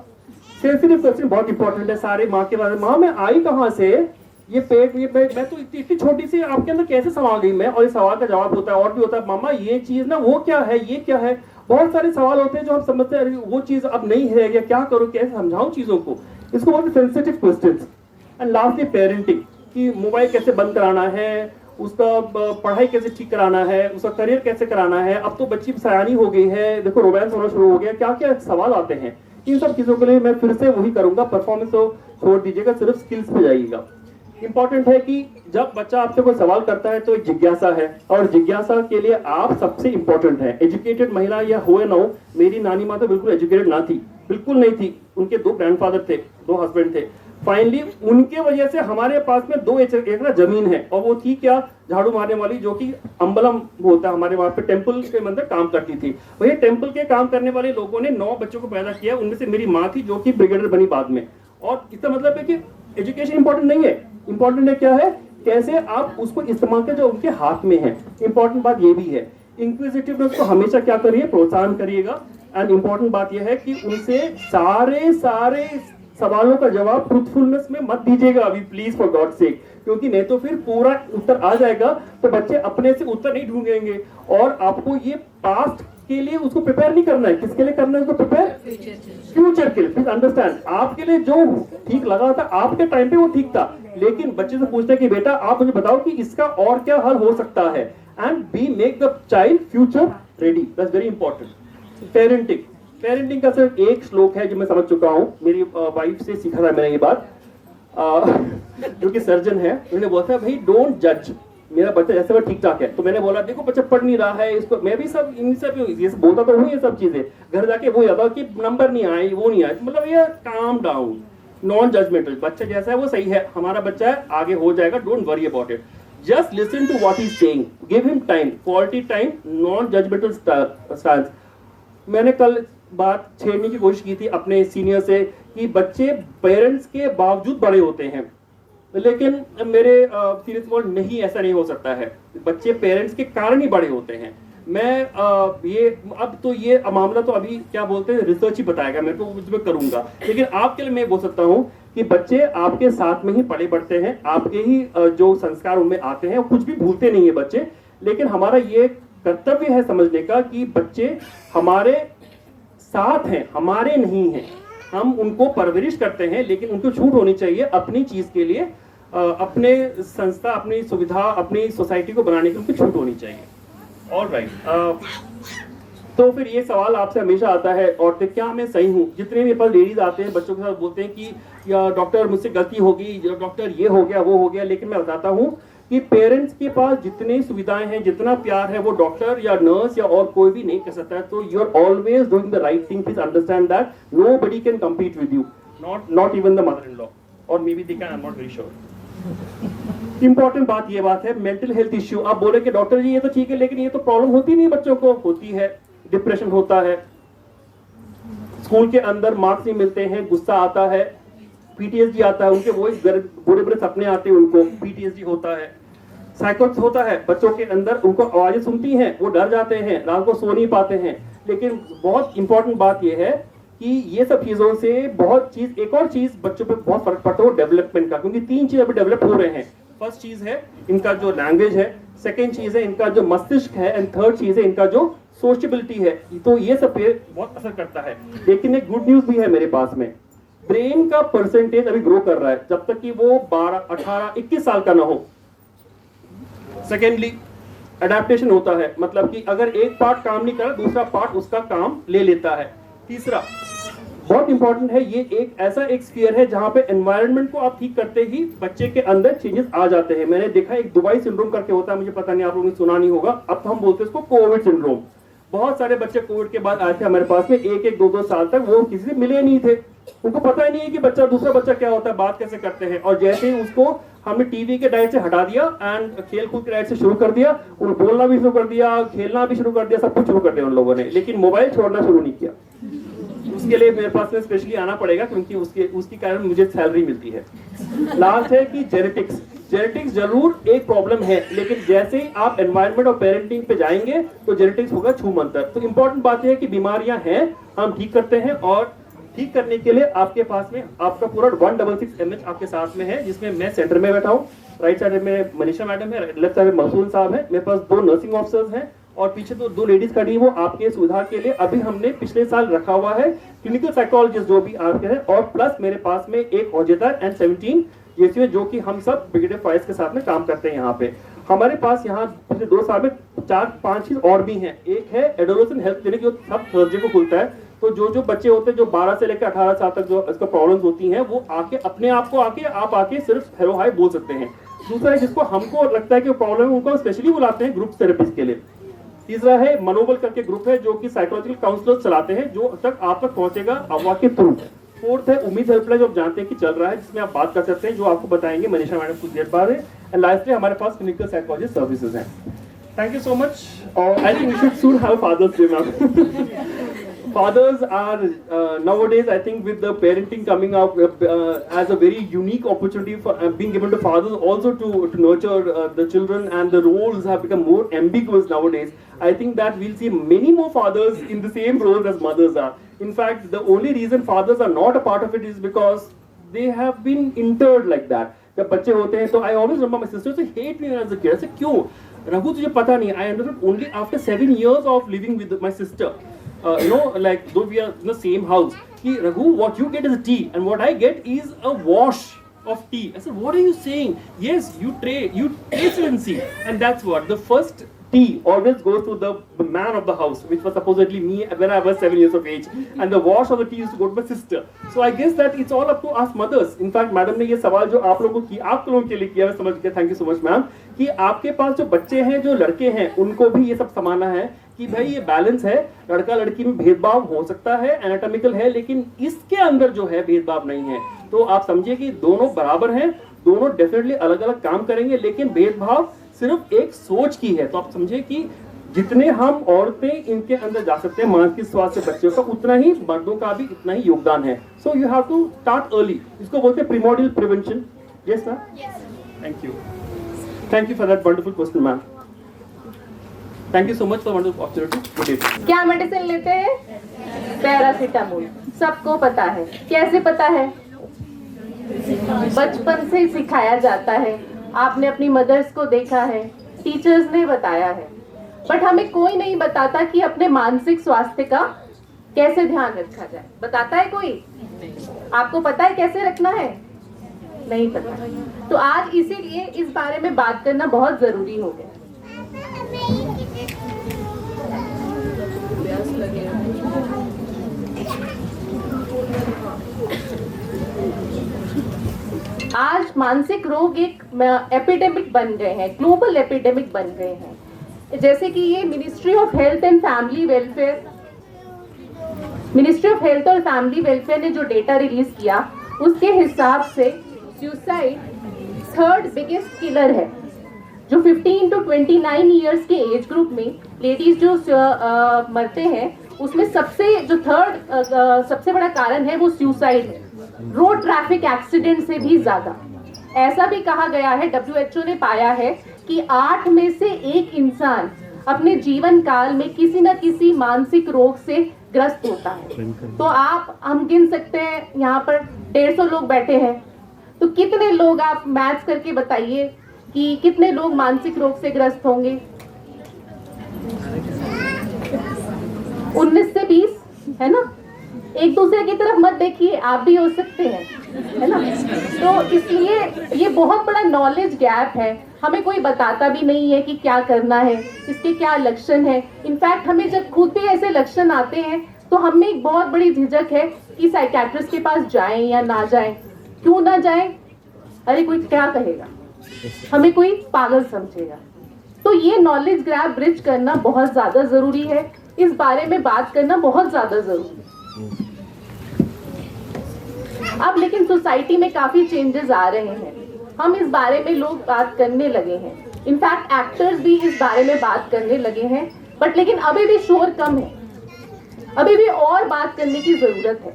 सेंसिटिव क्वेश्चन बहुत इंपॉर्टेंट है। सारे माँ के बारे में, माँ मैं आई कहाँ से, ये पेट, ये मैं तो इतनी छोटी सी आपके अंदर कैसे समा गई मैं। और इस सवाल का जवाब होता है और भी होता है, मामा ये चीज ना वो क्या है, ये क्या है। बहुत सारे सवाल होते हैं जो हम समझते हैं वो चीज अब नहीं है, या क्या करो, कैसे समझाऊं चीजों को। इसको बोलते हैं sensitive questions. And lastly parenting, कि मोबाइल कैसे बंद कराना है, उसका पढ़ाई कैसे ठीक कराना है, उसका करियर कैसे कराना है। अब तो बच्ची सयानी हो गई है, देखो रोमांस होना शुरू हो गया, क्या क्या सवाल आते हैं। इन सब चीजों के लिए मैं फिर से वही करूंगा, परफॉर्मेंस तो छोड़ दीजिएगा, सिर्फ स्किल्स पे जाइएगा। इंपॉर्टेंट है कि जब बच्चा आपसे कोई सवाल करता है तो एक जिज्ञासा है, और जिज्ञासा के लिए आप सबसे इंपॉर्टेंट है। एजुकेटेड महिला या हो या ना हो, मेरी नानी माँ तो बिल्कुल एजुकेटेड ना थी, बिल्कुल नहीं थी। उनके 2 ग्रैंडफादर थे, 2 हस्बैंड थे, फाइनली उनके वजह से हमारे पास में 2 एकड़ जमीन है, और वो थी क्या, झाड़ू मारने वाली, जो कि अम्बलम होता है हमारे वहां पे टेम्पल के अंदर काम करती थी। वही टेम्पल के काम करने वाले लोगों ने 9 बच्चों को पैदा किया, उनमें से मेरी माँ थी जो कि ब्रिगेडियर बनी बाद में। और इसका मतलब है कि एजुकेशन इंपॉर्टेंट नहीं है, इंपॉर्टेंट है क्या है, कैसे आप उसको इस्तेमाल कर जो उनके हाथ में है। इंपॉर्टेंट बात ये भी है, इंक्विजिटिवनेस को हमेशा क्या करिए, प्रोत्साहन करिएगा। एंड इंपॉर्टेंट बात यह है कि उनसे सारे सवालों का जवाब ट्रूथफुलनेस में मत दीजिएगा अभी, प्लीज फॉर गॉड सेक, क्योंकि नहीं तो फिर पूरा उत्तर आ जाएगा तो बच्चे अपने से उत्तर नहीं ढूंढेंगे। और आपको ये पास्ट के लिए उसको प्रिपेयर नहीं करना है, किसके लिए करना है उसको प्रिपेयर, फ्यूचर के लिए। प्लीज अंडरस्टैंड, आपके लिए जो ठीक लगा था आपके टाइम पे वो ठीक था, लेकिन बच्चे से पूछते हैं कि बेटा आप मुझे बताओ कि इसका और क्या हल हो सकता है, and be make the child future ready, that's very important. Parenting का सिर्फ एक श्लोक है जो मैं समझ चुका हूं, मेरी वाइफ से सीखा था मैंने ये बात, जो कि सर्जन है, उन्होंने बोला था भाई डोंट जज, मेरा बच्चा जैसे वो ठीक ठाक है। तो मैंने बोला देखो बच्चा पढ़ नहीं रहा है, इसको मैं भी सब इन सब ये बोलता तो हूँ ये सब चीजें, घर जाके वो याद कि नंबर नहीं आए, वो नहीं आए, मतलब ये काम डाउन, नॉन जजमेंटल, बच्चा जैसा है वो सही है, हमारा बच्चा है, आगे हो जाएगा, don't worry about it, just listen to what he is saying, give him time, quality time, non judgmental stance. मैंने कल बात छेड़ने की कोशिश की थी अपने सीनियर से कि बच्चे पेरेंट्स के बावजूद बड़े होते हैं, लेकिन मेरे सीरियस वर्ड नहीं, ऐसा नहीं हो सकता है, बच्चे पेरेंट्स के कारण ही बड़े होते हैं। मैं ये अब तो ये मामला तो अभी क्या बोलते हैं रिसर्च ही बताएगा मेरे को, मैं करूंगा, लेकिन आपके लिए मैं बोल सकता हूँ कि बच्चे आपके साथ में ही पले बढ़ते हैं, आपके ही जो संस्कार उनमें आते हैं, कुछ भी भूलते नहीं है बच्चे। लेकिन हमारा ये कर्तव्य है समझने का कि बच्चे हमारे साथ हैं, हमारे नहीं हैं, हम उनको परवरिश करते हैं, लेकिन उनको छूट होनी चाहिए अपनी चीज के लिए, अपने संस्था, अपनी सुविधा, अपनी सोसाइटी को बनाने की उनकी छूट होनी चाहिए। ऑलराइट, तो फिर ये सवाल आपसे हमेशा आता है, और क्या मैं सही हूँ? जितने मेरे पास लेडीज आते हैं बच्चों के साथ बोलते हैं कि या डॉक्टर मुझसे गलती होगी, डॉक्टर ये हो गया वो हो गया, लेकिन मैं बताता हूँ कि पेरेंट्स के पास जितनी सुविधाएं हैं, जितना प्यार है, वो डॉक्टर या नर्स या और कोई भी नहीं कर सकता है। तो you are always doing the right thing, please understand that nobody can compete with you, not even the mother in law, or maybe they can, I am not very sure. Important बात ये बात है, मेंटल हेल्थ इश्यू। आप बोले कि डॉक्टर जी ये तो ठीक है, लेकिन ये तो प्रॉब्लम होती नहीं बच्चों को, होती है, डिप्रेशन होता है, स्कूल के अंदर मार्क्स नहीं मिलते हैं, गुस्सा आता है, पीटीएसडी आता है, उनके वॉइस बुरे बुरे सपने आते हैं, उनको पीटीएसडी होता है, साइकोस होता है बच्चों के अंदर, उनको आवाजें सुनती हैं, वो डर जाते हैं, रात को सो नहीं पाते हैं। लेकिन बहुत इंपॉर्टेंट बात यह है कि ये सब चीजों से बहुत चीज, एक और चीज बच्चों पे बहुत फर्क पड़ता है डेवलपमेंट का, क्योंकि 3 चीज अभी डेवलप हो रहे हैं। फर्स्ट चीज है इनका जो लैंग्वेज है, सेकेंड चीज है इनका जो मस्तिष्क है, एंड थर्ड चीज है इनका जो सोशबिलिटी है। तो ये सब पे बहुत असर करता है। लेकिन एक गुड न्यूज भी है मेरे पास में, ब्रेन का परसेंटेज अभी ग्रो कर रहा है, जब तक कि वो 12, 18, 21 साल का ना हो। सेकेंडली अडेप्टेशन होता है, मतलब कि अगर एक पार्ट काम नहीं कर दूसरा पार्ट उसका काम ले लेता है। तीसरा बहुत इंपॉर्टेंट है, ये एक ऐसा एक स्फीयर है जहां पे एनवायरनमेंट को आप ठीक करते ही बच्चे के अंदर चेंजेस आ जाते हैं। मैंने देखा एक दुबई सिंड्रोम करके होता है, मुझे पता नहीं आप लोगों ने सुना नहीं होगा, अब तो हम बोलते हैं इसको कोविड सिंड्रोम। बहुत सारे बच्चे कोविड के बाद आए थे हमारे पास में, 1-1, 2-2 साल तक वो किसी से मिले नहीं थे, उनको पता ही नहीं है कि बच्चा दूसरा बच्चा क्या होता है, बात कैसे करते हैं। और जैसे ही उसको हमने टीवी के डाइट से हटा दिया एंड खेल कूद के डाइट से शुरू कर दिया, उन्हें बोलना भी शुरू कर दिया, खेलना भी शुरू कर दिया, सब कुछ शुरू कर दिया उन लोगों ने, लेकिन मोबाइल छोड़ना शुरू नहीं किया। उसके लिए मेरे पास में स्पेशली आना पड़ेगा, क्योंकि उसके कारण मुझे सैलरी मिलती है। लास्ट है कि जेनेटिक्स जरूर एक प्रॉब्लम है, लेकिन जैसे ही आप एनवायरनमेंट और पेरेंटिंग पे जाएंगे तो जेनेटिक्स होगा छूमंतर। तो इंपॉर्टेंट बात यह है कि बीमारियां हैं, हम ठीक करते हैं, और ठीक करने के लिए आपके पास में आपका पूरा 166 mh आपके साथ में है, जिसमें मैं सेंटर में बैठा हूँ, राइट साइड में मनीषा मैडम है, लेफ्ट साइड में महसूल साहब है, मेरे पास 2 नर्सिंग ऑफिसर्स हैं, और पीछे तो 2 लेडीज खड़ी, वो आपके सुविधा के लिए अभी हमने पिछले साल रखा हुआ है क्लिनिकल साइकोलॉजिस्ट जो भी आपके हैं, और प्लस मेरे पास में एक ऑजेटर एंड 17 ये जो कि हम सब ब्रिगेडियर फायर्स के साथ में काम करते हैं। यहाँ पे हमारे पास यहाँ पिछले 2 साल में 4-5 चीज और भी हैं। एक है एडोलेसेंट हेल्थ क्लिनिक जो सब थर्सडे को खुलता है, तो जो बच्चे होते हैं जो 12 से लेकर 18 साल तक जो इसका प्रॉब्लम्स होती हैं, वो आके अपने आप को आप आके सिर्फ हेलो हाय बोल सकते हैं। दूसरा है जिसको हमको लगता है कि प्रॉब्लम है, उनको स्पेशली बुलाते हैं ग्रुप थेरेपिस्ट के लिए। तीसरा है मनोबल करके ग्रुप है, जो कि साइकोलॉजिकल काउंसलर चलाते हैं, जो तक आप तक पहुंचेगा अफवाह के थ्रू। फोर्थ है उम्मीद हेल्पलाइन, जो आप जानते हैं कि चल रहा है, जिसमें आप बात कर सकते हैं, जो आपको बताएंगे मनीषा मैडम कुछ देर बाद है। एंड लास्टली हमारे पास क्लिनिकल साइकोलॉजिस्ट सर्विसेज हैं। Thank you so much. और I think we should soon have Father's day ma'am. Fathers are nowadays, I think, with the parenting coming up as a very unique opportunity for being given to fathers also to nurture the children, and the roles have become more ambiguous nowadays. I think that we'll see many more fathers in the same roles as mothers are. In fact, the only reason fathers are not a part of it is because they have been interred like that. जब बच्चे होते हैं तो I always remember my sister used to hate me as a kid. ऐसे क्यों? रघु तुझे पता नहीं, I understood only after 7 years of living with my sister. Like though we are in the same house, ki Raghu, what you get is a tea and what I get is a wash of tea. I said, what are you saying? Yes, you taste and see. And that's what the first tea always goes to the man of the house, which was supposedly me when I was 7 years of age, and the wash of the tea used to go to my sister. So I guess that it's all up to us mothers. In fact, madam ने ये सवाल जो आप लोगों के लिए किया, मैं समझ गया, thank you so much ma'am, कि आपके पास जो बच्चे हैं, जो लड़के हैं, उनको भी ये सब समाना है कि भाई ये बैलेंस है, लड़का लड़की में भेदभाव हो सकता है, एनाटॉमिकल है, लेकिन इसके अंदर जो है भेदभाव नहीं है। तो आप समझिए कि दोनों बराबर हैं, दोनों डेफिनेटली अलग अलग काम करेंगे, लेकिन भेदभाव सिर्फ एक सोच की है। तो आप समझिए कि जितने हम औरतें इनके अंदर जा सकते हैं मानसिक स्वास्थ्य से बच्चों का, उतना ही मर्दों का भी इतना ही योगदान है। So you have to start early, इसको बोलते हैं primordial prevention. Yes ma'am, thank you for that wonderful question ma'am. Thank you so much for wonderful opportunity. क्या मेडिसिन लेते हैं? पैरासीटामोल। सबको पता है। कैसे पता है? बचपन से सिखाया जाता है। आपने अपनी मदर्स को देखा है, टीचर्स ने बताया है, बट हमें कोई नहीं बताता कि अपने मानसिक स्वास्थ्य का कैसे ध्यान रखा जाए। बताता है कोई? आपको पता है कैसे रखना है? नहीं पता। तो आज इसीलिए इस बारे में बात करना बहुत जरूरी हो गया। आज मानसिक रोग एक एपिडेमिक बन गए हैं, ग्लोबल एपिडेमिक बन गए हैं। जैसे कि ये मिनिस्ट्री ऑफ हेल्थ और फैमिली वेलफेयर ने जो डेटा रिलीज किया, उसके हिसाब से सुसाइड थर्ड बिगेस्ट किलर है। जो 15 to 29 इयर्स के एज ग्रुप में लेडीज जो मरते हैं, उसमें सबसे बड़ा कारण है वो सुसाइड है, रोड ट्रैफिक एक्सीडेंट से भी ज्यादा। ऐसा भी कहा गया है, WHO ने पाया है कि 8 में से 1 इंसान अपने जीवन काल में किसी न किसी मानसिक रोग से ग्रस्त होता है। तो हम गिन सकते हैं, यहाँ पर 150 लोग बैठे हैं, तो कितने लोग आप मैथ्स करके बताइए कि कितने लोग मानसिक रोग से ग्रस्त होंगे? 19 से 20, है ना? एक दूसरे की तरफ मत देखिए, आप भी हो सकते हैं, है ना? तो इसलिए ये बहुत बड़ा नॉलेज गैप है। हमें कोई बताता भी नहीं है कि क्या करना है, इसके क्या लक्षण है। इनफैक्ट हमें जब खुद भी ऐसे लक्षण आते हैं तो हमें एक बहुत बड़ी झिझक है कि साइकियाट्रिस्ट के पास जाएं या ना जाएं। क्यों ना जाएं? अरे कोई क्या कहेगा, हमें कोई पागल समझेगा। तो ये नॉलेज गैप ब्रिज करना बहुत ज्यादा जरूरी है, इस बारे में बात करना बहुत ज्यादा जरूरी है। अब लेकिन सोसाइटी में काफी चेंजेस आ रहे हैं, हम इस बारे में लोग बात करने लगे हैं। इनफैक्ट एक्टर्स भी इस बारे में बात करने लगे हैं, बट लेकिन अभी भी शोर कम है, अभी भी और बात करने की जरूरत है।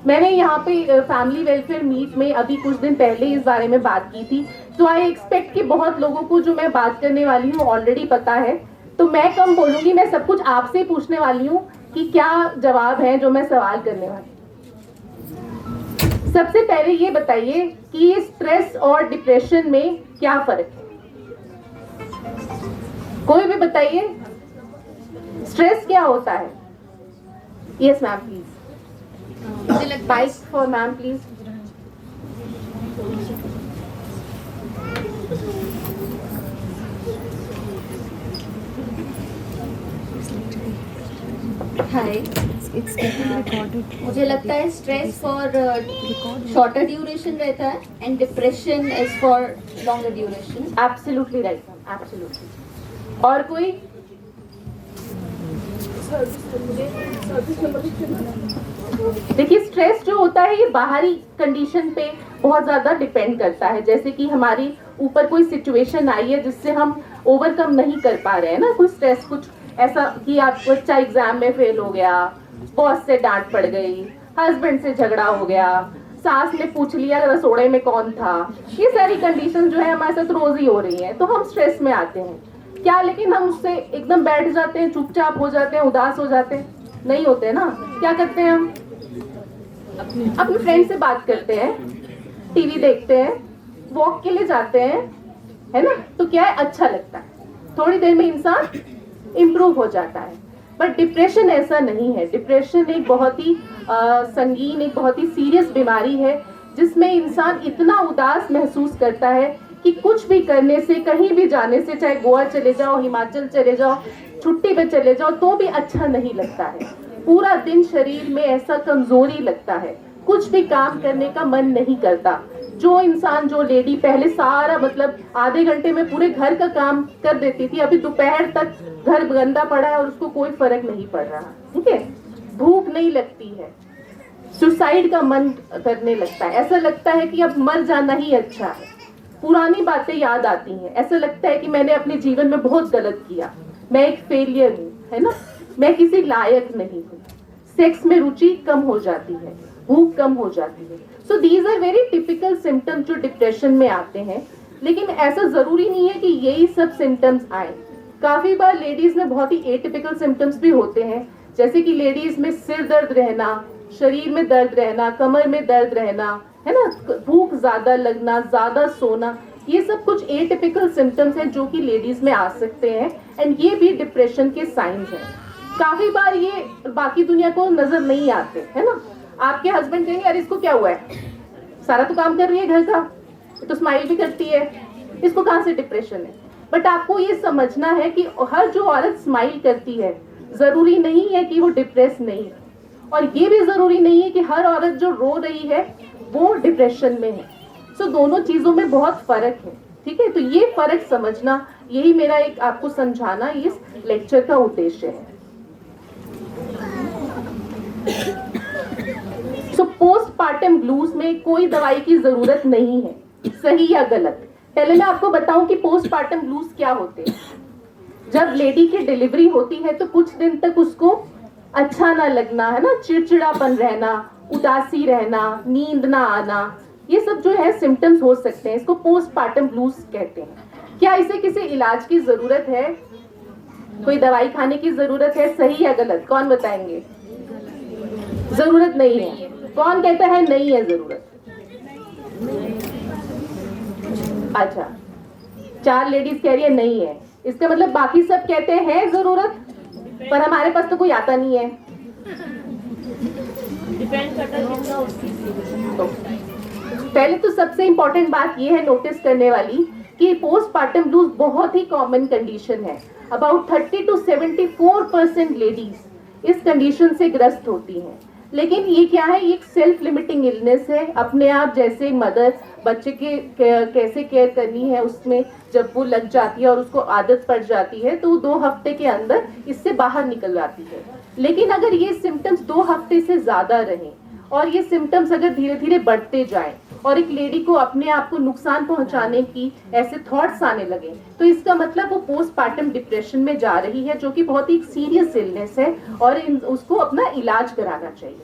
मैंने यहाँ पे फैमिली वेलफेयर मीट में अभी कुछ दिन पहले इस बारे में बात की थी, तो आई एक्सपेक्ट कि बहुत लोगों को जो मैं बात करने वाली हूँ ऑलरेडी पता है, तो मैं कम बोलूंगी, मैं सब कुछ आपसे पूछने वाली हूँ कि क्या जवाब है जो मैं सवाल करने वाली। सबसे पहले ये बताइए कि ये स्ट्रेस और डिप्रेशन में क्या फर्क है? कोई भी बताइए, स्ट्रेस क्या होता है? Yes ma'am please, bike for ma'am please. Hi, मुझे लगता है स्ट्रेस फॉर शॉर्टर ड्यूरेशन रहता है and depression is for longer duration. Absolutely right ma'am, absolutely. और कोई? देखिए, स्ट्रेस जो होता है ये बाहरी कंडीशन पे बहुत ज़्यादा डिपेंड करता है। जैसे कि हमारी ऊपर कोई सिचुएशन आई है जिससे हम ओवरकम नहीं कर पा रहे हैं ना, कोई स्ट्रेस, कुछ ऐसा कि आप बच्चा एग्जाम में फेल हो गया, बॉस से डांट पड़ गई, हस्बैंड से झगड़ा हो गया, सास ने पूछ लिया रसोड़े में कौन था। ये सारी कंडीशन जो है हमारे साथ रोज ही हो रही है, तो हम स्ट्रेस में आते हैं क्या, लेकिन हम उससे एकदम बैठ जाते हैं, चुपचाप हो जाते हैं, उदास हो जाते हैं? नहीं होते ना। क्या करते हैं हम? अपने फ्रेंड से बात करते हैं, टीवी देखते हैं, वॉक के लिए जाते हैं, है ना, तो क्या है, अच्छा लगता है, थोड़ी देर में इंसान इम्प्रूव हो जाता है। बट डिप्रेशन ऐसा नहीं है। डिप्रेशन एक बहुत ही संगीन, एक बहुत ही सीरियस बीमारी है जिसमें इंसान इतना उदास महसूस करता है कि कुछ भी करने से, कहीं भी जाने से, चाहे गोवा चले जाओ, हिमाचल चले जाओ, छुट्टी पे चले जाओ, तो भी अच्छा नहीं लगता है। पूरा दिन शरीर में ऐसा कमजोरी लगता है, कुछ भी काम करने का मन नहीं करता। जो इंसान, जो लेडी पहले सारा मतलब आधे घंटे में पूरे घर का काम कर देती थी, अभी दोपहर तक घर गंदा पड़ा है और उसको कोई फर्क नहीं पड़ रहा। ठीक है, भूख नहीं लगती है, सुसाइड का मन करने लगता है, ऐसा लगता है कि अब मर जाना ही अच्छा है। पुरानी बातें याद आती हैं, ऐसा लगता है कि मैंने अपने जीवन में बहुत गलत किया, मैं एक फेलियर हूँ, है ना, मैं किसी लायक नहीं हूँ। सेक्स में रुचि कम हो जाती है, भूख कम हो जाती है। So these are very typical symptoms जो डिप्रेशन में आते हैं। लेकिन ऐसा जरूरी नहीं है कि यही सब सिम्टम्स आए। काफी बार लेडीज में बहुत ही एटिपिकल सिम्टम्स भी होते हैं, जैसे कि लेडीज में सिर दर्द रहना, शरीर में दर्द रहना, कमर में दर्द रहना, है ना, भूख ज्यादा लगना, ज्यादा सोना, ये सब कुछ एटिपिकल सिम्टम्स हैं जो कि लेडीज में आ सकते हैं, एंड ये भी डिप्रेशन के साइंस हैं। काफी बार ये बाकी दुनिया को नजर नहीं आते, है ना। आपके हस्बैंड कहेंगे अरे इसको क्या हुआ है, सारा तो काम कर रही है घर का, तो स्माइल भी करती है, इसको कहाँ से डिप्रेशन है। बट आपको ये समझना है कि हर जो औरत स्माइल करती है जरूरी नहीं है कि वो डिप्रेस नहीं है, और ये भी जरूरी नहीं है कि हर औरत जो रो रही है वो डिप्रेशन में है। सो दोनों चीजों में बहुत फर्क है। ठीक है, तो ये फर्क समझना, यही मेरा एक आपको समझाना इस लेक्चर का उद्देश्य है। सो पोस्टपार्टम ब्लूज में कोई दवाई की जरूरत नहीं है, सही या गलत। पहले मैं आपको बताऊं कि पोस्टपार्टम ब्लूज क्या होते हैं। जब लेडी की डिलीवरी होती है तो कुछ दिन तक उसको अच्छा ना लगना, है ना, चिड़चिड़ापन रहना, उदासी रहना, नींद ना आना, ये सब जो है सिम्टम्स हो सकते हैं। इसको पोस्टपार्टम ब्लूज कहते हैं। क्या इसे किसी इलाज की जरूरत है, कोई दवाई खाने की जरूरत है, सही या गलत, कौन बताएंगे? जरूरत नहीं है। कौन कहता है नहीं है जरूरत? अच्छा, 4 लेडीज कह रही है नहीं है, इसका मतलब बाकी सब कहते हैं जरूरत, पर हमारे पास तो कोई आता नहीं है। डिपेंड करता है उसकी। पहले तो सबसे इंपॉर्टेंट बात यह है नोटिस करने वाली कि पोस्टपार्टम ब्लूज बहुत ही कॉमन कंडीशन है। अबाउट 30 to 74% लेडीज इस कंडीशन से ग्रस्त होती हैं। लेकिन ये क्या है, ये एक सेल्फ लिमिटिंग इलनेस है। अपने आप जैसे मदर बच्चे के कैसे केयर करनी है उसमें जब वो लग जाती है और उसको आदत पड़ जाती है तो 2 हफ्ते के अंदर इससे बाहर निकल जाती है। लेकिन अगर ये सिम्टम्स 2 हफ्ते से ज्यादा रहें और ये सिम्टम्स अगर धीरे धीरे बढ़ते जाएं और एक लेडी को अपने आप को नुकसान पहुंचाने की ऐसे थॉट्स आने लगे, तो इसका मतलब वो पोस्टपार्टम डिप्रेशन में जा रही है, जो कि बहुत ही सीरियस इलनेस है और उसको अपना इलाज कराना चाहिए।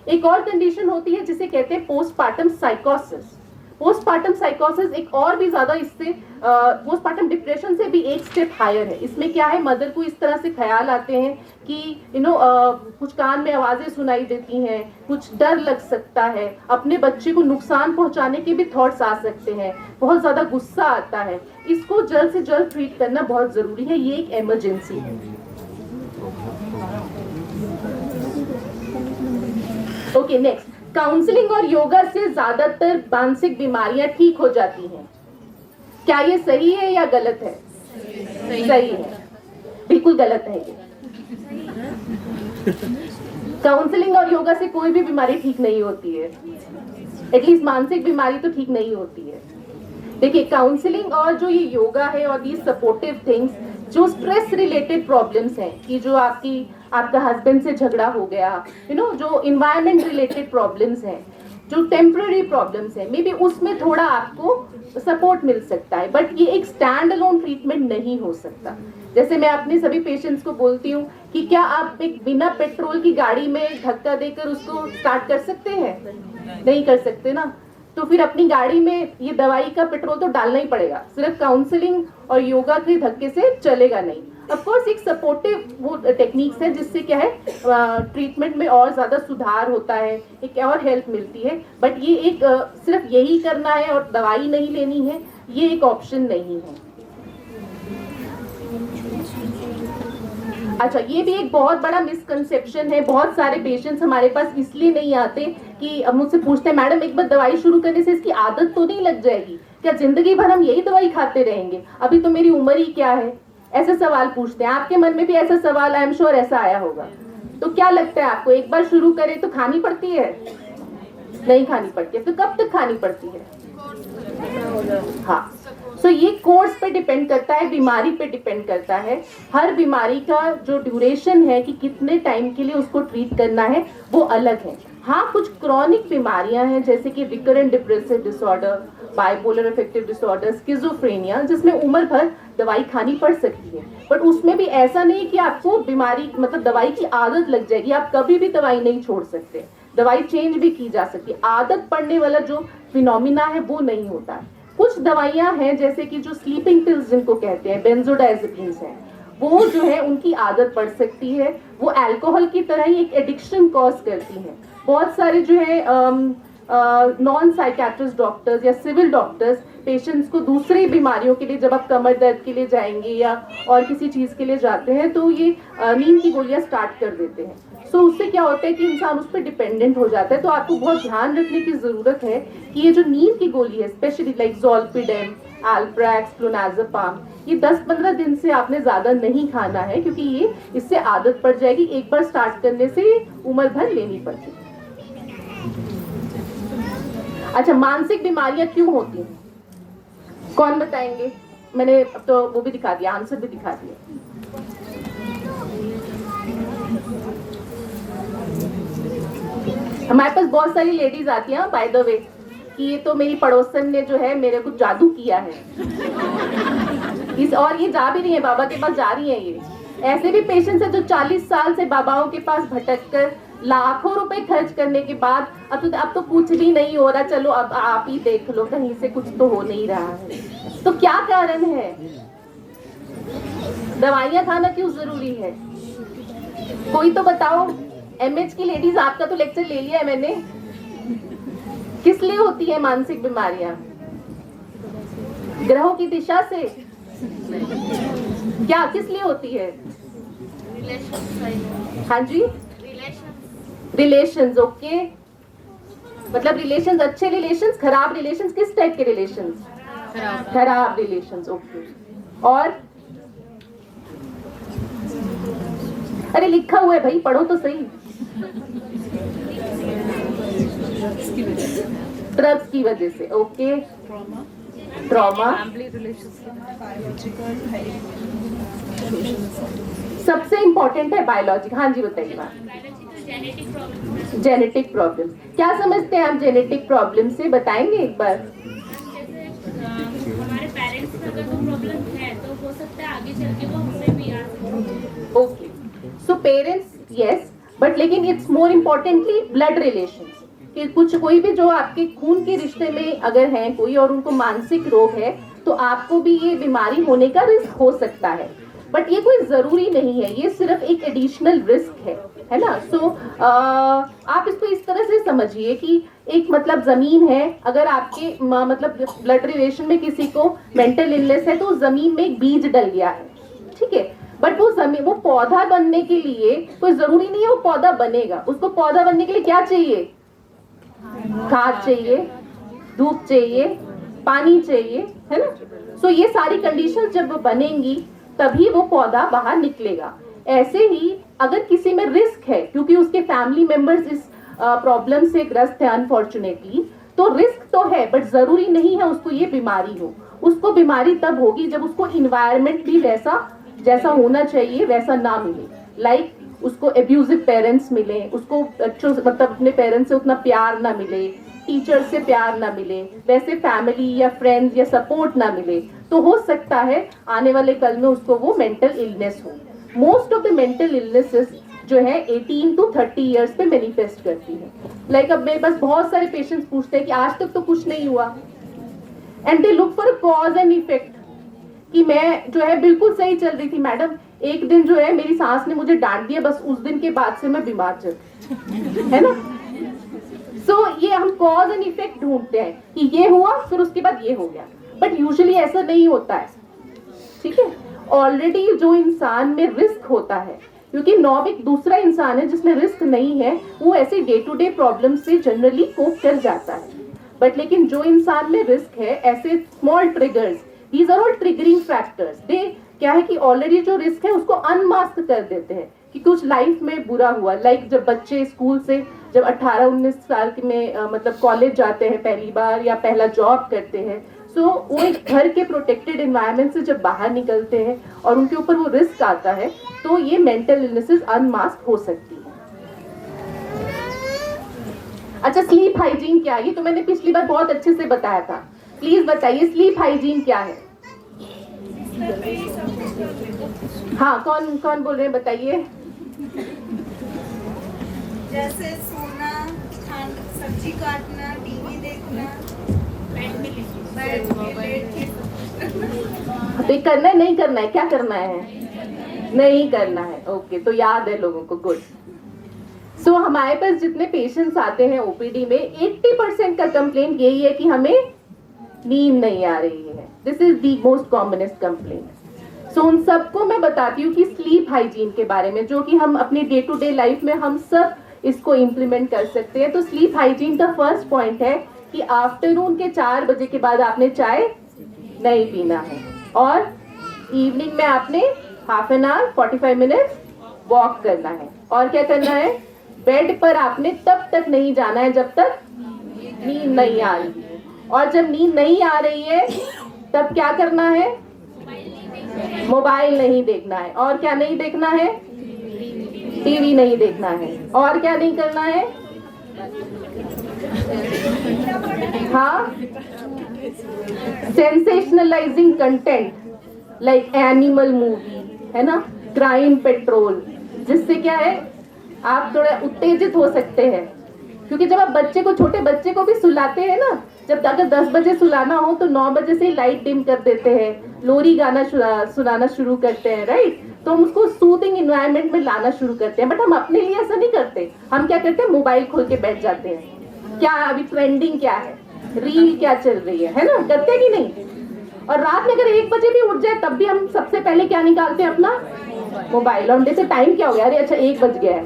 एक और कंडीशन होती है जिसे कहते हैं पोस्टपार्टम साइकोसिस। पोस्टपार्टम साइकोसिस एक और भी ज्यादा इससे पोस्टपार्टम डिप्रेशन से भी एक स्टेप हायर है। इसमें क्या है, मदर को इस तरह से ख्याल आते हैं कि कुछ कान में आवाजें सुनाई देती हैं, कुछ डर लग सकता है, अपने बच्चे को नुकसान पहुंचाने के भी थॉट्स आ सकते हैं, बहुत ज्यादा गुस्सा आता है। इसको जल्द से जल्द ट्रीट करना बहुत जरूरी है, ये एक इमरजेंसी है। ओके, नेक्स्ट, काउंसलिंग और योगा से ज्यादातर मानसिक बीमारियां ठीक हो जाती हैं। क्या ये सही है या गलत है? सही है, बिल्कुल गलत है ये। काउंसलिंग और योगा से कोई भी बीमारी ठीक नहीं होती है, एटलीस्ट मानसिक बीमारी तो ठीक नहीं होती है। देखिए, काउंसलिंग और जो ये योगा है और ये सपोर्टिव थिंग्स, जो स्ट्रेस रिलेटेड प्रॉब्लम्स हैं कि जो आपकी आपका हस्बैंड से झगड़ा हो गया, जो इन्वायरमेंट रिलेटेड प्रॉब्लम्स हैं, जो टेम्पररी प्रॉब्लम्स है, मे बी उसमें थोड़ा आपको सपोर्ट मिल सकता है, बट ये एक स्टैंड अलोन ट्रीटमेंट नहीं हो सकता। जैसे मैं अपने सभी पेशेंट्स को बोलती हूँ कि क्या आप एक बिना पेट्रोल की गाड़ी में धक्का देकर उसको स्टार्ट कर सकते हैं? नहीं कर सकते ना। तो फिर अपनी गाड़ी में ये दवाई का पेट्रोल तो डालना ही पड़ेगा, सिर्फ काउंसलिंग और योगा के धक्के से चलेगा नहीं। ऑफ कोर्स एक सपोर्टिव वो टेक्निक्स है जिससे क्या है ट्रीटमेंट में और ज्यादा सुधार होता है, एक और हेल्प मिलती है, बट ये एक सिर्फ यही करना है और दवाई नहीं लेनी है, ये एक ऑप्शन नहीं है। अच्छा, ये भी एक बहुत बड़ा मिसकंसेप्शन है। बहुत सारे पेशेंट्स हमारे पास इसलिए नहीं आते कि अब मुझसे पूछते हैं, मैडम एक बार दवाई शुरू करने से इसकी आदत तो नहीं लग जाएगी? क्या जिंदगी भर हम यही दवाई खाते रहेंगे? अभी तो मेरी उम्र ही क्या है? ऐसे सवाल पूछते हैं। आपके मन में भी ऐसा सवाल आई एम श्योर ऐसा आया होगा। तो क्या लगता है आपको, एक बार शुरू करें तो खानी पड़ती है? नहीं खानी पड़ती है। तो कब तक खानी पड़ती है? हाँ, सो ये कोर्स पे डिपेंड करता है, बीमारी पे डिपेंड करता है। हर बीमारी का जो ड्यूरेशन है कि कितने टाइम के लिए उसको ट्रीट करना है वो अलग है। हाँ, कुछ क्रॉनिक बीमारियां हैं जैसे कि recurrent depressive disorder, bipolar affective disorder, schizophrenia, जिसमें उम्र भर दवाई खानी पड़ सकती है, बट उसमें भी ऐसा नहीं कि आपको बीमारी मतलब दवाई की आदत लग जाएगी। आप कभी भी दवाई नहीं छोड़ सकते, दवाई चेंज भी की जा सकती है। आदत पड़ने वाला जो फिनोमिना है वो नहीं होता है। कुछ दवाइयां हैं जैसे कि जो स्लीपिंग पिल्स जिनको कहते हैं, बेंजोडाइजेपिन्स हैं, वो जो है उनकी आदत पड़ सकती है। वो अल्कोहल की तरह ही एक एडिक्शन कॉज करती हैं। बहुत सारे जो है नॉन साइकेट्रिस्ट डॉक्टर्स या सिविल डॉक्टर्स पेशेंट्स को दूसरी बीमारियों के लिए, जब आप कमर दर्द के लिए जाएंगे या और किसी चीज़ के लिए जाते हैं, तो ये नींद की गोलियां स्टार्ट कर देते हैं। सो उससे क्या होता है कि इंसान उस पर डिपेंडेंट हो जाता है। तो आपको बहुत ध्यान रखने की ज़रूरत है कि ये जो नींद की गोली है, specially like zolpidem, Alprax, clonazepam, ये 10-15 दिन से आपने ज़्यादा नहीं खाना है, क्योंकि ये इससे आदत पड़ जाएगी। एक बार स्टार्ट करने से उम्र भर लेनी पड़ती है। अच्छा, मानसिक बीमारियां क्यों होती हैं? कौन बताएंगे? मैंने अब तो वो भी दिखा दिया, आंसर भी दिखा दिया। हमारे पास बहुत सारी लेडीज आती हैं बाय द वे कि ये तो मेरी पड़ोसन ने जो है मेरे को जादू किया है और ये जा भी रही है, बाबा के पास जा रही है। ये ऐसे भी पेशेंट्स हैं जो 40 साल से बाबाओं के पास भटक कर लाखों रुपए खर्च करने के बाद अब तो कुछ भी नहीं हो रहा, चलो अब आप ही देख लो, कहीं से कुछ तो हो नहीं रहा है। तो क्या कारण है? दवाइयां खाना क्यों जरूरी है? कोई तो बताओ। एमएच की लेडीज, आपका तो लेक्चर ले लिया है मैंने। किस लिए होती है मानसिक बीमारियां? ग्रहों की दिशा से? क्या किस लिए होती है? हाँ जी, रिलेशंस। ओके, मतलब रिलेशंस, अच्छे रिलेशंस, खराब रिलेशंस, किस टाइप के रिलेशंस? खराब रिलेशंस। ओके, और अरे लिखा हुआ है भाई, पढ़ो तो सही। ड्रग्स की वजह से। ओके, ट्रॉमा, सबसे इंपॉर्टेंट है बायोलॉजिक। हाँ जी, बताइए बात। Genetic problem. क्या समझते हैं आप जेनेटिक प्रॉब्लम से? बताएंगे एक बार। हमारे पेरेंट्स को अगर वो प्रॉब्लम है तो हो सकता है आगे चल के वो हमें भी आ सकते। Okay, so parents yes, but लेकिन it's more importantly blood relations कि कुछ कोई भी जो आपके खून के रिश्ते में अगर है कोई और उनको मानसिक रोग है तो आपको भी ये बीमारी होने का रिस्क हो सकता है, बट ये कोई जरूरी नहीं है, ये सिर्फ एक एडिशनल रिस्क है ना। सो आप इसको इस तरह से समझिए कि एक मतलब जमीन है, अगर आपके मतलब ब्लड रिलेशन में किसी को मेंटल इलनेस है तो जमीन में एक बीज डल गया है, ठीक है, बट वो जमीन, वो पौधा बनने के लिए कोई जरूरी नहीं है वो पौधा बनेगा। उसको पौधा बनने के लिए क्या चाहिए? खाद चाहिए, धूप चाहिए, पानी चाहिए, है ना। सो ये सारी कंडीशंस जब बनेंगी तभी वो पौधा बाहर निकलेगा। ऐसे ही अगर किसी में रिस्क है क्योंकि उसके फैमिली मेंबर्स इस प्रॉब्लम से ग्रस्त है अनफॉर्चुनेटली, तो रिस्क तो है बट जरूरी नहीं है उसको ये बीमारी हो। उसको बीमारी तब होगी जब उसको इन्वायरमेंट भी वैसा जैसा होना चाहिए वैसा ना मिले। लाइक उसको एब्यूजिव पेरेंट्स मिले, उसको मतलब अपने पेरेंट्स से उतना प्यार ना मिले, टीचर से प्यार ना मिले, वैसे फैमिली या फ्रेंड्स या सपोर्ट ना मिले, तो हो सकता है आने वाले कल में उसको वो मेंटल इलनेस हो। Most of the mental illnesses जो है 18 to 30 ईयर्स पे मैनिफेस्ट करती है। लाइक अब मेरे पास बहुत सारे पेशेंट्स पूछते हैं कि आज तक तो कुछ नहीं हुआ, and they look for cause and effect, कि मैं जो है बिल्कुल सही चल रही थी मैडम, एक दिन जो है मेरी सास ने मुझे डांट दिया, बस उस दिन के बाद से मैं बीमार चल है ना। सो ये हम कॉज एंड इफेक्ट ढूंढते हैं कि ये हुआ फिर उसके बाद ये हो गया, बट यूजुअली ऐसा नहीं होता है, ठीक है। ऑलरेडी जो इंसान में रिस्क होता है, क्योंकि नॉविक दूसरा इंसान है जिसमें रिस्क नहीं है, वो ऐसे डे टू डे प्रॉब्लम से जनरली कोप कर जाता है। बट लेकिन जो इंसान में रिस्क है, ऐसे small triggers, these are all triggering factors, they क्या है कि ऑलरेडी जो रिस्क है उसको अनमास्क कर देते हैं कि कुछ लाइफ में बुरा हुआ। लाइक जब बच्चे स्कूल से जब 18-19 साल में मतलब कॉलेज जाते हैं पहली बार या पहला जॉब करते हैं, सो वो एक घर के प्रोटेक्टेड एनवायरनमेंट से जब बाहर निकलते हैं और उनके ऊपर वो रिस्क आता है, तो ये मेंटल इलनेसेस अनमास्क हो सकती है। अच्छा, स्लीप हाइजीन क्या है? ये तो मैंने पिछली बार बहुत अच्छे से बताया था। प्लीज बताइए स्लीप हाइजीन क्या है? हाँ, कौन कौन बोल रहे हैं बताइए। जैसे सोना, सब्जी काटना, टीवी देखना, तो करना है नहीं करना है, क्या करना है? नहीं करना है। ओके, तो याद है लोगों को, गुड। सो हमारे पास जितने पेशेंट्स आते हैं ओपीडी में, 80% का कंप्लेंट यही है कि हमें नींद नहीं आ रही है। This is the most commonest complaint. So उन सबको मैं बताती हूँ कि स्लीप हाइजीन के बारे में, जो कि हम अपनी डे टू डे लाइफ में हम सब इसको इम्प्लीमेंट कर सकते हैं। तो स्लीप हाइजीन का फर्स्ट पॉइंट है कि आफ्टरनून के 4 बजे के बाद आपने चाय नहीं पीना है, और इवनिंग में आपने half an hour 45 minutes walk करना है। और क्या करना है? बेड पर आपने तब तक नहीं जाना है जब तक नींद नहीं आ रही है, और जब नींद नहीं आ रही है तब क्या करना है? मोबाइल नहीं देखना है। और क्या नहीं देखना है? टीवी नहीं देखना है। और क्या नहीं करना है? हाँ, sensationalising content like animal movie, है ना, क्राइम पेट्रोल, जिससे क्या है आप थोड़ा उत्तेजित हो सकते हैं। क्योंकि जब आप बच्चे को, छोटे बच्चे को भी सुलाते हैं ना, जब अगर 10 बजे सुलाना हो तो 9 बजे से ही लाइट डिम कर देते हैं, लोरी गाना सुनाना शुरू करते हैं, राइट। तो हम उसको सूदिंग एनवायरनमेंट में लाना शुरू करते हैं। बट हम अपने लिए ऐसा नहीं करते। हम क्या करते हैं? मोबाइल खोल के बैठ जाते हैं। क्या अभी ट्रेंडिंग क्या है, रील क्या चल रही है ना, करते कि नहीं? और रात में अगर 1 बजे भी उठ जाए तब भी हम सबसे पहले क्या निकालते हैं? अपना मोबाइल। और जैसे टाइम क्या हो गया, अरे अच्छा 1 बज गया है,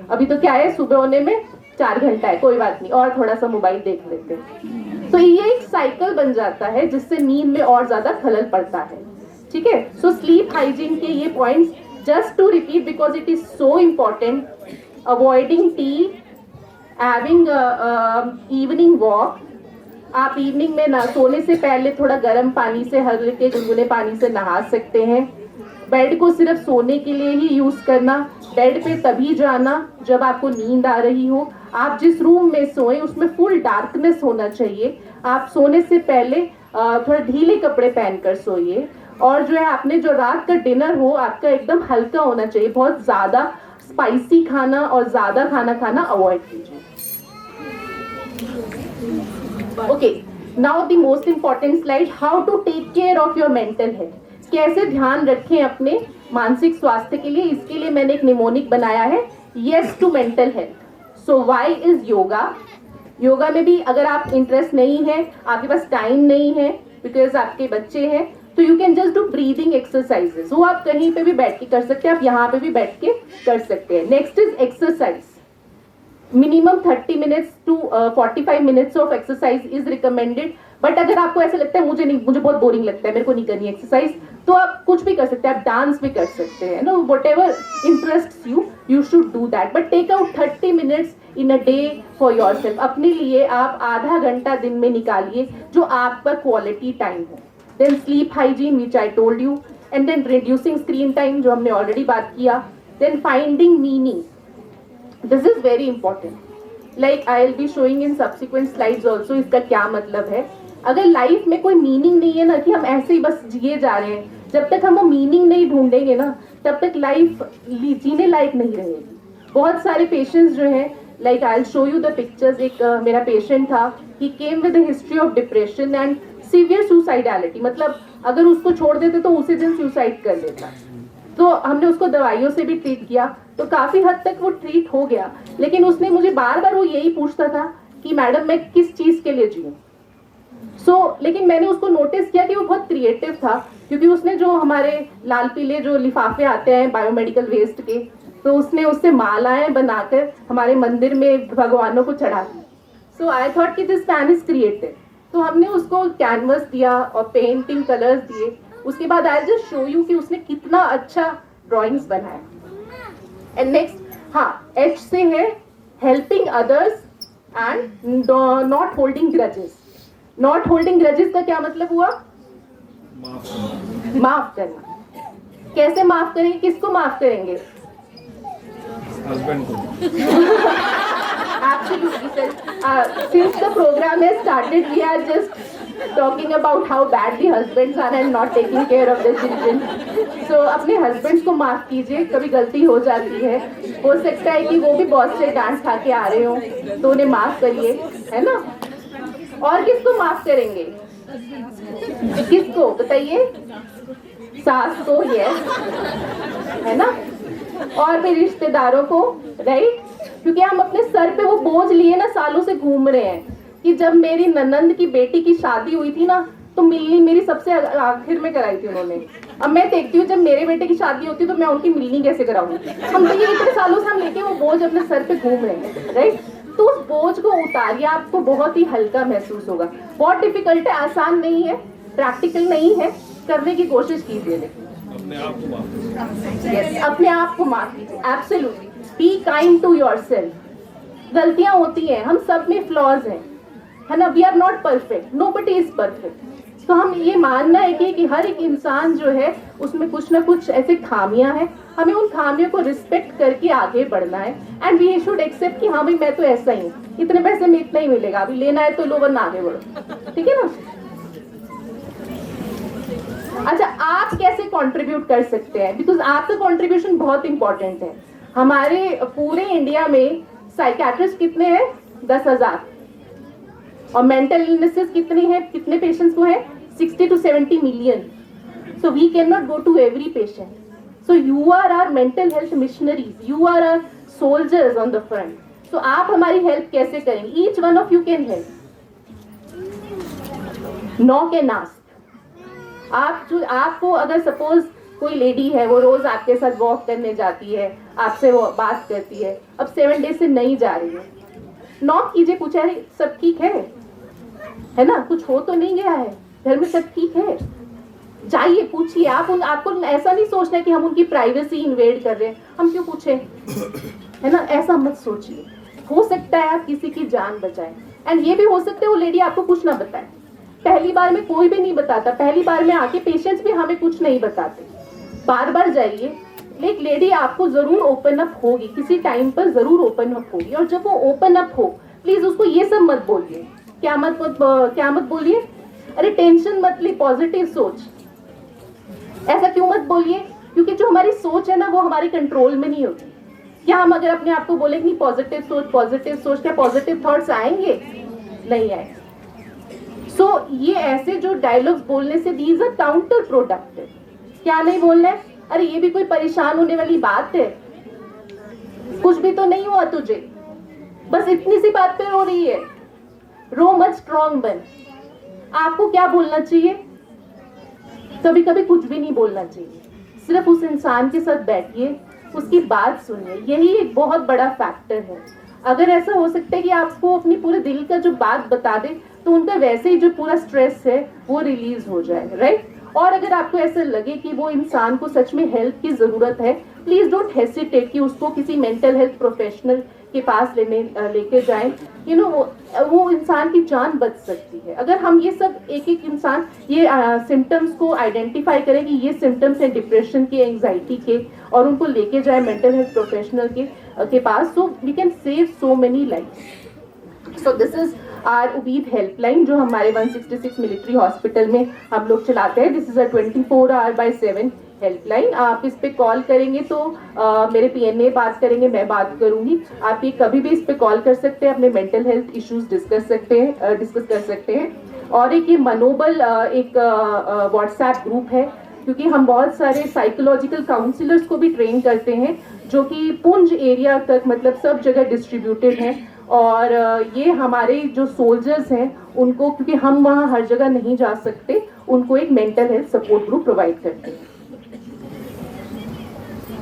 अभी तो क्या है, सुबह होने में 4 घंटा है, कोई बात नहीं, और थोड़ा सा मोबाइल देख लेते हैं। तो ये एक साइकिल बन जाता है जिससे नींद में और ज्यादा खलल पड़ता है, ठीक है। सो स्लीप हाइजीन के ये points, just to repeat because it is so important: avoiding tea, having evening walk. आप इवनिंग में ना सोने से पहले थोड़ा गर्म पानी से, हल्के गुनगुने पानी से नहा सकते हैं। बेड को सिर्फ सोने के लिए ही यूज करना, बेड पे तभी जाना जब आपको नींद आ रही हो। आप जिस रूम में सोएं उसमें फुल डार्कनेस होना चाहिए। आप सोने से पहले थोड़ा ढीले कपड़े पहनकर सोइए। और जो है आपने जो रात का डिनर हो आपका एकदम हल्का होना चाहिए, बहुत ज्यादा स्पाइसी खाना और ज्यादा खाना खाना अवॉइड कीजिए। Okay, now the most important slide, how to take care of your mental health. कैसे ध्यान रखें अपने मानसिक स्वास्थ्य के लिए, इसके लिए मैंने एक निमोनिक बनाया है, yes to mental health. So why is yoga? Yoga में भी अगर आप इंटरेस्ट नहीं है, आपके पास टाइम नहीं है बिकॉज आपके बच्चे हैं, तो you can just do breathing exercises. वो आप कहीं पे भी बैठ के कर सकते हैं, आप यहाँ पे भी बैठ के कर सकते हैं। Next is exercise. Minimum 30 minutes to 45 minutes of exercise is recommended. But अगर आपको ऐसा लगता है मुझे बहुत बोरिंग लगता है, मेरे को नहीं करनी एक्सरसाइज, तो आप कुछ भी कर सकते हैं, आप डांस भी कर सकते हैं ना, whatever interest you, you should do that. But take out 30 minutes in a day for yourself. अपने लिए आप आधा घंटा दिन में निकालिए जो आपका क्वालिटी टाइम हो। Then sleep hygiene which I told you, and then reducing screen time जो हमने ऑलरेडी बात किया। Then finding meaning. This is very important. Like I will be showing in subsequent slides also इसका क्या मतलब है. अगर लाइफ में कोई मीनिंग नहीं है ना, कि हम ऐसे ही बस जिए जा रहे हैं, जब तक हम वो मीनिंग नहीं ढूंढेंगे ना, तब तक लाइफ जीने लायक नहीं रहेगी. बहुत सारे पेशेंट्स जो हैं, like I will show you the pictures. एक मेरा पेशेंट था, he came with a history of depression and severe suicidality. मतलब अगर उसको छोड़ देते तो उसी दिन सुसाइड कर लेता. तो हमने उसको दवाइयों से भी ट्रीट किया, तो काफी हद तक वो ट्रीट हो गया. लेकिन उसने मुझे बार बार वो यही पूछता था कि मैडम मैं किस चीज के लिए जीऊं. लेकिन मैंने उसको नोटिस किया कि वो बहुत क्रिएटिव था, क्योंकि उसने जो हमारे लाल पीले जो लिफाफे आते हैं बायोमेडिकल वेस्ट के, तो उसने उससे मालाएं बनाकर हमारे मंदिर में भगवानों को चढ़ा दी. सो आई थॉट कि दिस मैन इज क्रिएटिव. तो हमने उसको कैनवस दिया और पेंटिंग कलर्स दिए. उसके बाद आई जस्ट शो यू कि उसने कितना अच्छा ड्राइंग्स बनाया. एंड नेक्स्ट, हाँ, एच से है helping others and not holding grudges. Not holding grudges का क्या मतलब हुआ? माफ करना. कैसे माफ करेंगे? किसको माफ करेंगे? हस्बैंड को. Absolutely, sir. Since the program has started, we are just talking about how bad the husbands are and not taking care of their children. So अपने husbands को माफ कीजिए, कभी गलती हो जाती है. हो सकता है कि वो भी बॉस से डांट खा के आ रहे हो, तो उन्हें माफ करिए, है ना. और किसको माफ करेंगे? किसको बताइए? सास को, यस, है ना. और भी रिश्तेदारों को, राइट. क्योंकि हम अपने सर पे वो बोझ लिए ना सालों से घूम रहे हैं कि जब मेरी ननंद की बेटी की शादी हुई थी ना, तो मिलनी मेरी सबसे आखिर में कराई थी उन्होंने. अब मैं देखती हूँ जब मेरे बेटे की शादी होती है तो मैं उनकी मिलनी कैसे कराऊंगी. हम तो ये इतने सालों से हम लेके वो बोझ अपने सर पे घूम रहे हैं, राइट. तो उस बोझ को उतारिए, आपको बहुत ही हल्का महसूस होगा. बहुत डिफिकल्ट है, आसान नहीं है, प्रैक्टिकल नहीं है, करने की कोशिश कीजिए. अपने आप को माफ कीजिए. अपने आप को माफ कीजिए. Absolutely. Be kind to yourself. गलतियां होती हैं, हम सब में फ्लॉज हैं, है ना. We are not perfect, nobody is perfect. तो हम ये मानना है कि हर एक इंसान जो है उसमें कुछ ना कुछ ऐसे खामियां हैं. हमें उन खामियों को रिस्पेक्ट करके आगे बढ़ना है. एंड वी शुड एक्सेप्ट कि हाँ भाई मैं तो ऐसा ही हूँ, इतने पैसे में इतना ही मिलेगा, अभी लेना है तो लो वरना आगे बढ़ो. ठीक है ना. अच्छा, आप कैसे कंट्रीब्यूट कर सकते हैं? बिकॉज आपका कंट्रीब्यूशन बहुत इंपॉर्टेंट है. हमारे पूरे इंडिया में साइकियाट्रिस्ट कितने हैं? 10,000. और मेंटल इलनेसेस कितने हैं? कितने पेशेंट्स को है? 60 to 70 million. So we cannot go to every patient. So you are our mental health missionaries. You are our soldiers on the front. So आप हमारी हेल्प कैसे करेंगे? Each one of you can help. Knock and ask. आपको अगर सपोज कोई लेडी है, वो रोज आपके साथ वॉक करने जाती है, आपसे वो बात करती है, अब 7 days से नहीं जा रही है, नॉक कीजिए, पूछा है सब ठीक है ना, कुछ हो तो नहीं गया है, घर में सब ठीक है, जाइए पूछिए. आपको ऐसा नहीं सोचना है कि हम उनकी प्राइवेसी इन्वेड कर रहे हैं, हम क्यों पूछे, है ना. ऐसा मत सोचिए. हो सकता है आप किसी की जान बचाएं. एंड ये भी हो सकता है वो लेडी आपको कुछ ना बताए. पहली बार में कोई भी नहीं बताता, पहली बार में आके पेशेंट्स भी हमें कुछ नहीं बताते. बार बार जाइए, एक लेडी आपको जरूर ओपन अप होगी, किसी टाइम पर जरूर ओपन अप होगी. और जब वो ओपन अप हो, प्लीज उसको ये सब मत बोलिए. क्या मत बोलिए? अरे टेंशन मत ली, पॉजिटिव सोच. ऐसा क्यों मत बोलिए? क्योंकि जो हमारी सोच है ना, वो हमारे कंट्रोल में नहीं होती. क्या हम अगर अपने आप को बोले नहीं पॉजिटिव सोच, क्या पॉजिटिव थॉट्स आएंगे? नहीं आएंगे. सो ये ऐसे जो डायलॉग्स बोलने से दीज आर काउंटर प्रोडक्टिव. क्या नहीं बोलना है? अरे ये भी कोई परेशान होने वाली बात है, कुछ भी तो नहीं हुआ तुझे, बस इतनी सी बात पे रो रही है. रो मत, स्ट्रॉन्ग बन. आपको क्या बोलना चाहिए? कभी कभी कुछ भी नहीं बोलना चाहिए, सिर्फ उस इंसान के साथ बैठिए, उसकी बात सुनिए. यही एक बहुत बड़ा फैक्टर है. अगर ऐसा हो सकता है कि आपको अपनी पूरे दिल का जो बात बता दे, तो उनका वैसे ही जो पूरा स्ट्रेस है वो रिलीज हो जाएगा, राइट. और अगर आपको ऐसा लगे कि वो इंसान को सच में हेल्प की जरूरत है, प्लीज डोंट हेसिटेट कि उसको किसी मेंटल हेल्थ प्रोफेशनल के पास लेके जाएं, यू नो, वो इंसान की जान बच सकती है। अगर हम ये सब एक एक इंसान ये सिम्टम्स को आइडेंटिफाई करें कि ये सिम्टम्स हैं डिप्रेशन के, एंजाइटी के, और उनको लेके जाए मेंटल हेल्थ प्रोफेशनल के पास, so we can save so many life. So this is our Umeed helpline जो हमारे 166 मिलिट्री हॉस्पिटल में हम लोग चलाते हैं। This is a 24/7 helpline. आप इस पे कॉल करेंगे तो मेरे PNA बात करेंगे, मैं बात करूंगी। आप ये कभी भी इस पे कॉल कर सकते हैं, अपने मेंटल हेल्थ इश्यूज डिस्कस कर सकते हैं। और एक ये मनोबल एक व्हाट्सएप ग्रुप है, क्योंकि हम बहुत सारे साइकोलॉजिकल काउंसलर्स को भी ट्रेन करते हैं जो कि पुंछ एरिया तक, मतलब सब जगह डिस्ट्रीब्यूटेड हैं। और ये हमारे जो सोल्जर्स हैं उनको, क्योंकि हम वहाँ हर जगह नहीं जा सकते, उनको एक mental health support group provide करते हैं।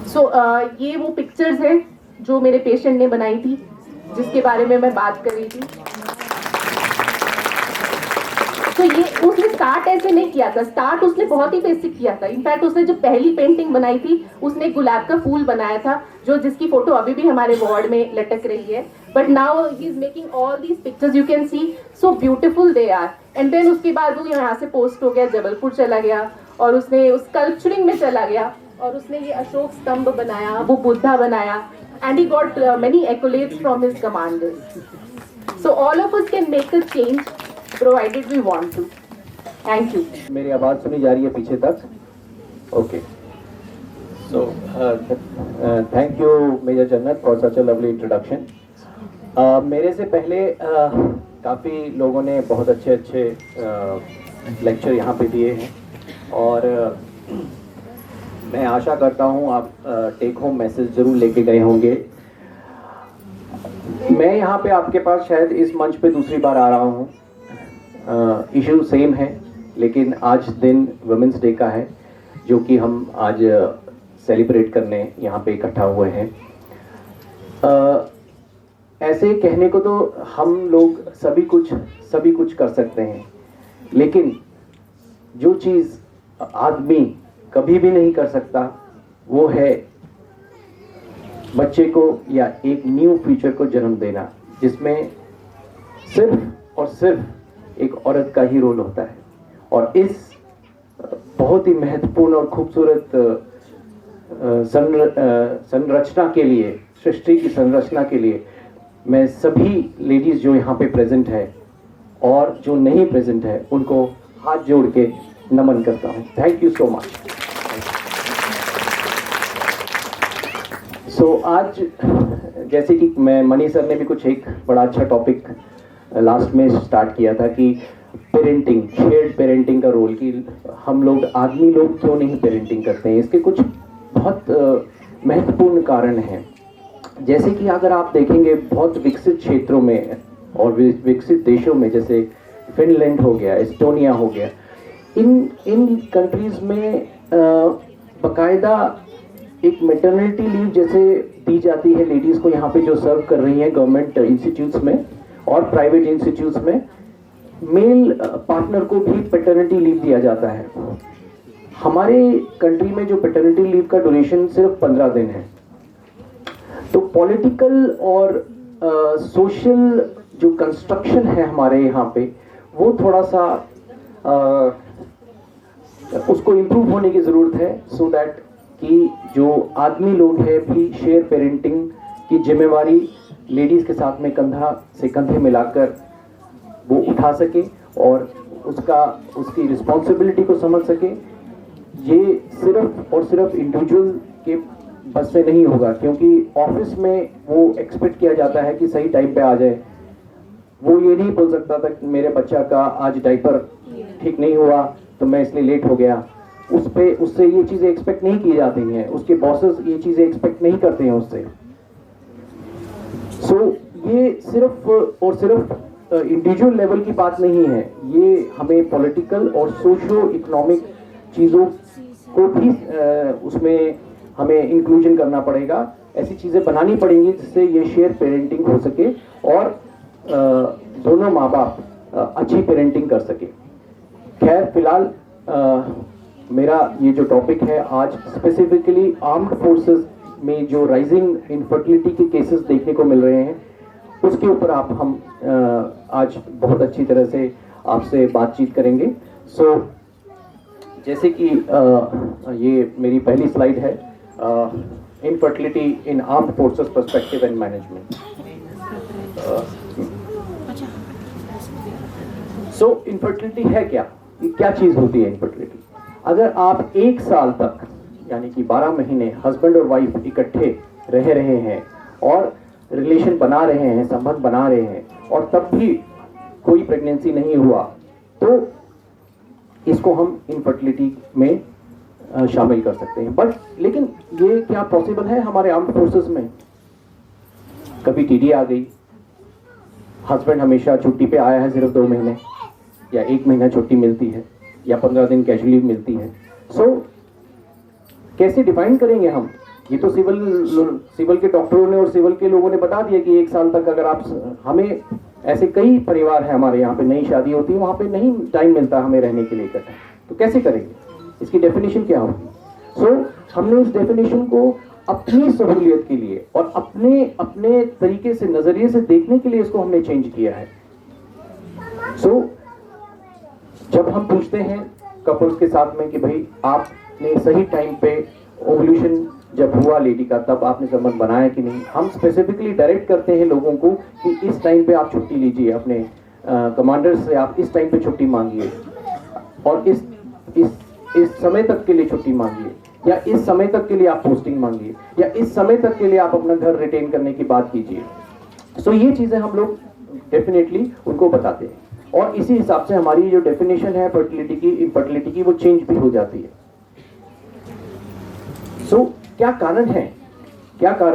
सो ये वो पिक्चर्स हैं जो मेरे पेशेंट ने बनाई थी, जिसके बारे में मैं बात कर रही थी। तो ये उसने स्टार्ट ऐसे नहीं किया था, स्टार्ट उसने बहुत ही बेसिक किया था। इनफैक्ट उसने जो पहली पेंटिंग बनाई थी उसने गुलाब का फूल बनाया था, जो जिसकी फोटो अभी भी हमारे वार्ड में लटक रही है। But now he is making all these pictures, you can see so beautiful they are. And then उसके बाद वो यहाँ से पोस्ट हो गया, जबलपुर चला गया और उसने उस स्कल्पचरिंग में चला गया और उसने ये अशोक स्तंभ बनाया, वो बुद्धा बनाया, and he got many accolades from his commanders. So all of us can make a change provided we want to. Thank you. मेरी आवाज़ सुनी जा रही है पीछे तक? Okay. So thank you major Jannat for such a lovely introduction. मेरे से पहले काफ़ी लोगों ने बहुत अच्छे लेक्चर यहाँ पे दिए हैं और मैं आशा करता हूँ आप टेक होम मैसेज ज़रूर लेके गए होंगे। मैं यहाँ पे आपके पास शायद इस मंच पे दूसरी बार आ रहा हूँ। इशू सेम है, लेकिन आज दिन वुमेंस डे का है जो कि हम आज सेलिब्रेट करने यहाँ पे इकट्ठा हुए हैं। ऐसे कहने को तो हम लोग सभी कुछ कर सकते हैं, लेकिन जो चीज़ आदमी कभी भी नहीं कर सकता वो है बच्चे को या एक न्यू फ्यूचर को जन्म देना, जिसमें सिर्फ और सिर्फ एक औरत का ही रोल होता है। और इस बहुत ही महत्वपूर्ण और खूबसूरत संरचना के लिए, सृष्टि की संरचना के लिए मैं सभी लेडीज जो यहाँ पे प्रेजेंट है और जो नहीं प्रेजेंट है उनको हाथ जोड़ के नमन करता हूँ। Thank you so much. So आज जैसे कि मैं मनी सर ने भी कुछ एक बड़ा अच्छा टॉपिक लास्ट में स्टार्ट किया था कि पेरेंटिंग, शेयर्ड पेरेंटिंग का रोल, कि हम लोग आदमी लोग क्यों नहीं पेरेंटिंग करते हैं। इसके कुछ बहुत महत्वपूर्ण कारण हैं। जैसे कि अगर आप देखेंगे बहुत विकसित क्षेत्रों में और विकसित देशों में, जैसे फिनलैंड हो गया, एस्टोनिया हो गया, इन कंट्रीज में बाकायदा एक मैटरनिटी लीव जैसे दी जाती है लेडीज़ को यहाँ पे जो सर्व कर रही हैं गवर्नमेंट इंस्टीट्यूट्स में और प्राइवेट इंस्टीट्यूट्स में। मेल पार्टनर को भी पैटर्निटी लीव दिया जाता है। हमारे कंट्री में जो पैटर्निटी लीव का ड्यूरेशन सिर्फ 15 दिन है। तो पॉलिटिकल और सोशल जो कंस्ट्रक्शन है हमारे यहाँ पे, वो थोड़ा सा उसको इम्प्रूव होने की ज़रूरत है, सो दैट कि जो आदमी लोग हैं भी शेयर पेरेंटिंग की जिम्मेवारी लेडीज़ के साथ में कंधा से कंधे मिलाकर वो उठा सके और उसकी रिस्पॉन्सिबिलिटी को समझ सके। ये सिर्फ और सिर्फ इंडिविजुअल के बस से नहीं होगा, क्योंकि ऑफिस में वो एक्सपेक्ट किया जाता है कि सही टाइम पे आ जाए। वो ये नहीं बोल सकता था कि मेरे बच्चा का आज डायपर ठीक नहीं हुआ तो मैं इसलिए लेट हो गया। उससे ये चीज़ें एक्सपेक्ट नहीं की जाती हैं, उसके बॉसेस ये चीज़ें एक्सपेक्ट नहीं करते हैं उससे। सो ये सिर्फ और सिर्फ इंडिविजुअल लेवल की बात नहीं है, ये हमें पॉलिटिकल और सोशो इकोनॉमिक चीज़ों को भी उसमें हमें इंक्लूजन करना पड़ेगा। ऐसी चीज़ें बनानी पड़ेंगी जिससे ये शेयर पेरेंटिंग हो सके और दोनों माँ बाप अच्छी पेरेंटिंग कर सके। खैर फिलहाल मेरा ये जो टॉपिक है आज स्पेसिफिकली आर्म्ड फोर्सेस में जो राइजिंग इनफर्टिलिटी के केसेस देखने को मिल रहे हैं, उसके ऊपर हम आज बहुत अच्छी तरह से आपसे बातचीत करेंगे। सो जैसे कि ये मेरी पहली स्लाइड है, infertility in armed forces perspective and management. So infertility है क्या, ये क्या चीज़ होती है इनफर्टिलिटी? अगर आप 1 साल तक यानी कि 12 महीने हस्बैंड और वाइफ इकट्ठे रह रहे हैं और रिलेशन बना रहे हैं, संबंध बना रहे हैं, और तब भी कोई प्रेगनेंसी नहीं हुआ, तो इसको हम इनफर्टिलिटी में शामिल कर सकते हैं। बट लेकिन ये क्या पॉसिबल है हमारे आर्म्ड फोर्सेस में? कभी टीडी आ गई, हस्बैंड हमेशा छुट्टी पे आया है सिर्फ 2 महीने, या 1 महीना छुट्टी मिलती है, या 15 दिन कैजुअली मिलती है। सो कैसे डिफाइन करेंगे हम? ये तो सिविल के डॉक्टरों ने और सिविल के लोगों ने बता दिया कि 1 साल तक अगर आप, हमें ऐसे कई परिवार है हमारे यहाँ पे, नई शादी होती है, वहाँ पे नहीं टाइम मिलता हमें रहने के लिए इकट्ठा, तो कैसे करेंगे? इसकी डेफिनेशन क्या होगी? सो हमने इस डेफिनेशन को अपनी सहूलियत के लिए और अपने तरीके से, नजरिए से देखने के लिए इसको हमने चेंज किया है। सो जब हम पूछते हैं कपल्स के साथ में कि भाई आपने सही टाइम पे ओवुलेशन जब हुआ लेडी का, तब आपने संबंध बनाया कि नहीं, हम स्पेसिफिकली डायरेक्ट करते हैं लोगों को कि इस टाइम पे आप छुट्टी लीजिए, अपने कमांडर से आप इस टाइम पे छुट्टी मांगिए, और इस समय तक के लिए छुट्टी मांगिए, या इस समय तक के लिए आप पोस्टिंग मांगिए, या इस समय तक के लिए आप अपना घर रिटेन करने की बात कीजिए। सो ये चीजें हम लोग डेफिनेटली उनको बताते हैं, और इसी हिसाब से हमारी जो डेफिनेशन है फर्टिलिटी की, इनफर्टिलिटी की, वो चेंज भी हो जाती है। सो क्या कारण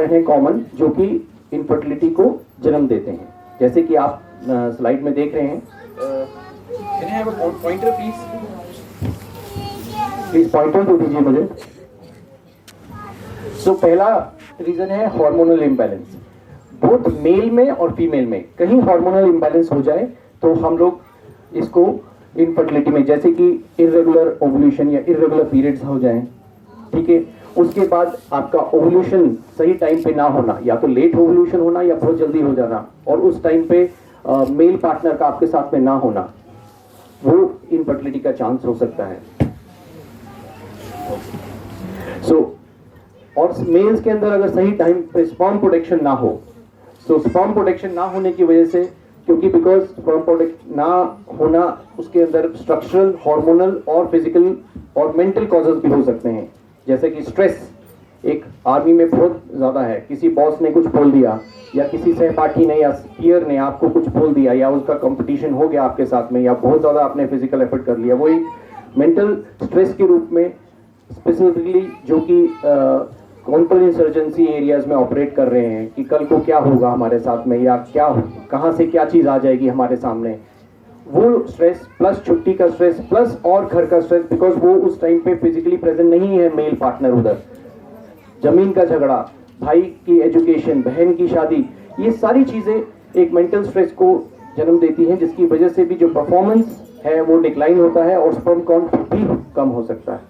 है कॉमन जो कि इनफर्टिलिटी को जन्म देते हैं? जैसे कि आप स्लाइड में देख रहे हैं, पॉइंटर प्लीज पॉइंटर दे दीजिए मुझे। सो पहला रीजन है हार्मोनल इम्बैलेंस। बोथ मेल में और फीमेल में कहीं हार्मोनल इम्बैलेंस हो जाए तो हम लोग इसको इनफर्टिलिटी में, जैसे कि इर्रेगुलर ओवुलेशन या इर्रेगुलर पीरियड्स हो जाएं, ठीक है। उसके बाद आपका ओवुलेशन सही टाइम पे ना होना, या तो लेट ओवुलेशन होना या बहुत जल्दी हो जाना, और उस टाइम पे मेल पार्टनर का आपके साथ में ना होना, वो इनफर्टिलिटी का चांस हो सकता है। और मेल्स के अंदर अगर सही टाइम पे स्पर्म प्रोटेक्शन ना हो, स्पर्म प्रोटेक्शन ना होने की वजह से, क्योंकि बिकॉज स्पर्म प्रोटेक्ट ना होना, उसके अंदर स्ट्रक्चरल, हार्मोनल और फिजिकल और मेंटल कॉजेज भी हो सकते हैं। जैसे कि स्ट्रेस एक आर्मी में बहुत ज़्यादा है, किसी बॉस ने कुछ बोल दिया, या किसी सहपाठी ने या पीयर ने आपको कुछ बोल दिया, या उसका कंपटीशन हो गया आपके साथ में, या बहुत ज़्यादा आपने फिजिकल एफर्ट कर लिया, वो एक मेंटल स्ट्रेस के रूप में स्पेसिफिकली जो कि काउंटर इंसर्जेंसी एरियाज में ऑपरेट कर रहे हैं कि कल को क्या होगा हमारे साथ में, या क्या कहाँ से क्या चीज़ आ जाएगी हमारे सामने, वो स्ट्रेस प्लस छुट्टी का स्ट्रेस प्लस और घर का स्ट्रेस, बिकॉज वो उस टाइम पे फिजिकली प्रेजेंट नहीं है मेल पार्टनर, उधर जमीन का झगड़ा, भाई की एजुकेशन, बहन की शादी, ये सारी चीज़ें एक मेंटल स्ट्रेस को जन्म देती हैं, जिसकी वजह से भी जो परफॉर्मेंस है वो डिक्लाइन होता है और स्पर्म काउंट भी कम हो सकता है।